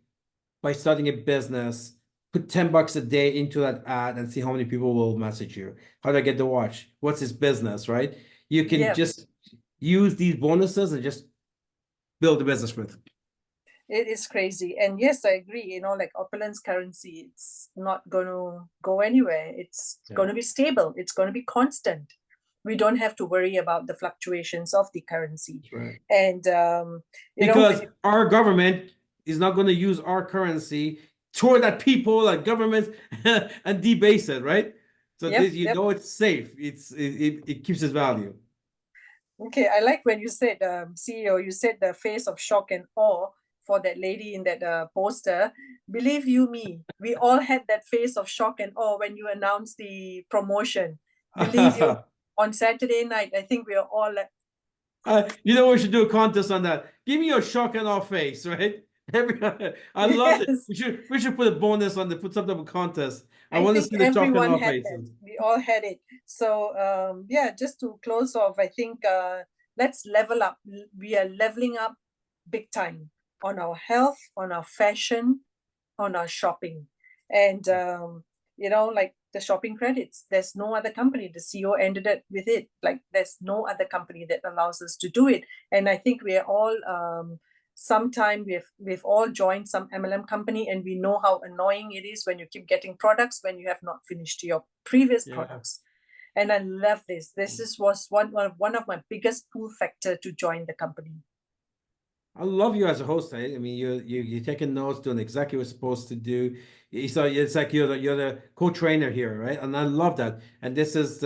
by starting a business? Put $10 a day into that ad and see how many people will message you. How do I get the watch? What's this business, right? You can just use these bonuses and just build a business with. It is crazy. And yes, I agree. Like Opulence currency, it's not going to go anywhere. It's going to be stable. It's going to be constant. We don't have to worry about the fluctuations of the currency. Right. And because our government is not going to use our currency toward that people, like governments, and debase it, right? So know it's safe. It keeps its value. Okay, I like when you said, CEO, you said the face of shock and awe for that lady in that poster. Believe you me, we all had that face of shock and awe when you announced the promotion. Believe you, on Saturday night, I think we are all like, we should do a contest on that. Give me your shock and awe face, right? I love it. We should put a bonus on put something up a contest. I want to see the shock and awe faces. We all had it. So just to close off, I think let's level up. We are leveling up big time on our health, on our fashion, on our shopping. And like the shopping credits, there's no other company. The CEO ended it with it. Like there's no other company that allows us to do it. And I think we are all sometime we've all joined some MLM company, and we know how annoying it is when you keep getting products when you have not finished your previous products. And I love this. Was one of my biggest pull factor to join the company. I love you as a host. I mean, you're taking notes, doing exactly what you're supposed to do. So it's like you're the co-trainer here, right? And I love that. And this is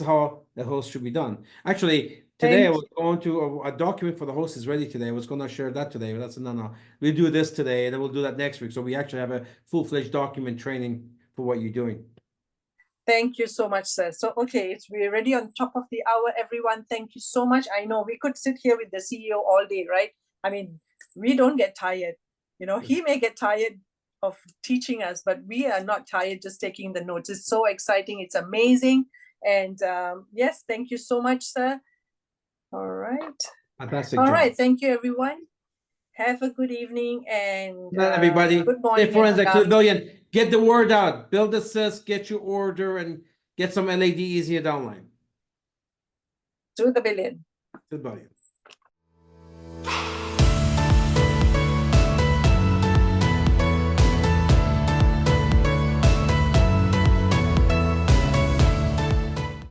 how the host should be done. Actually, today I Thank was going to a document for the host is ready today. I was going to share that today, but that's no. We'll do this today, and then we'll do that next week. So we actually have a full-fledged document training for what you're doing. Thank you so much, sir. So, okay, we're already on top of the hour, everyone. Thank you so much. I know we could sit here with the CEO all day, right? I mean, we don't get tired. You know, he may get tired of teaching us, but we are not tired just taking the notes. It's so exciting. It's amazing. And yes, thank you so much, sir. All right. Fantastic All job. right. Thank you, everyone. Have a good evening and Not everybody. good morning. Stay forensic and to good the billion. Get the word out. Build assist, get your order, and get some LADs in your downline. to the billion. To the billion.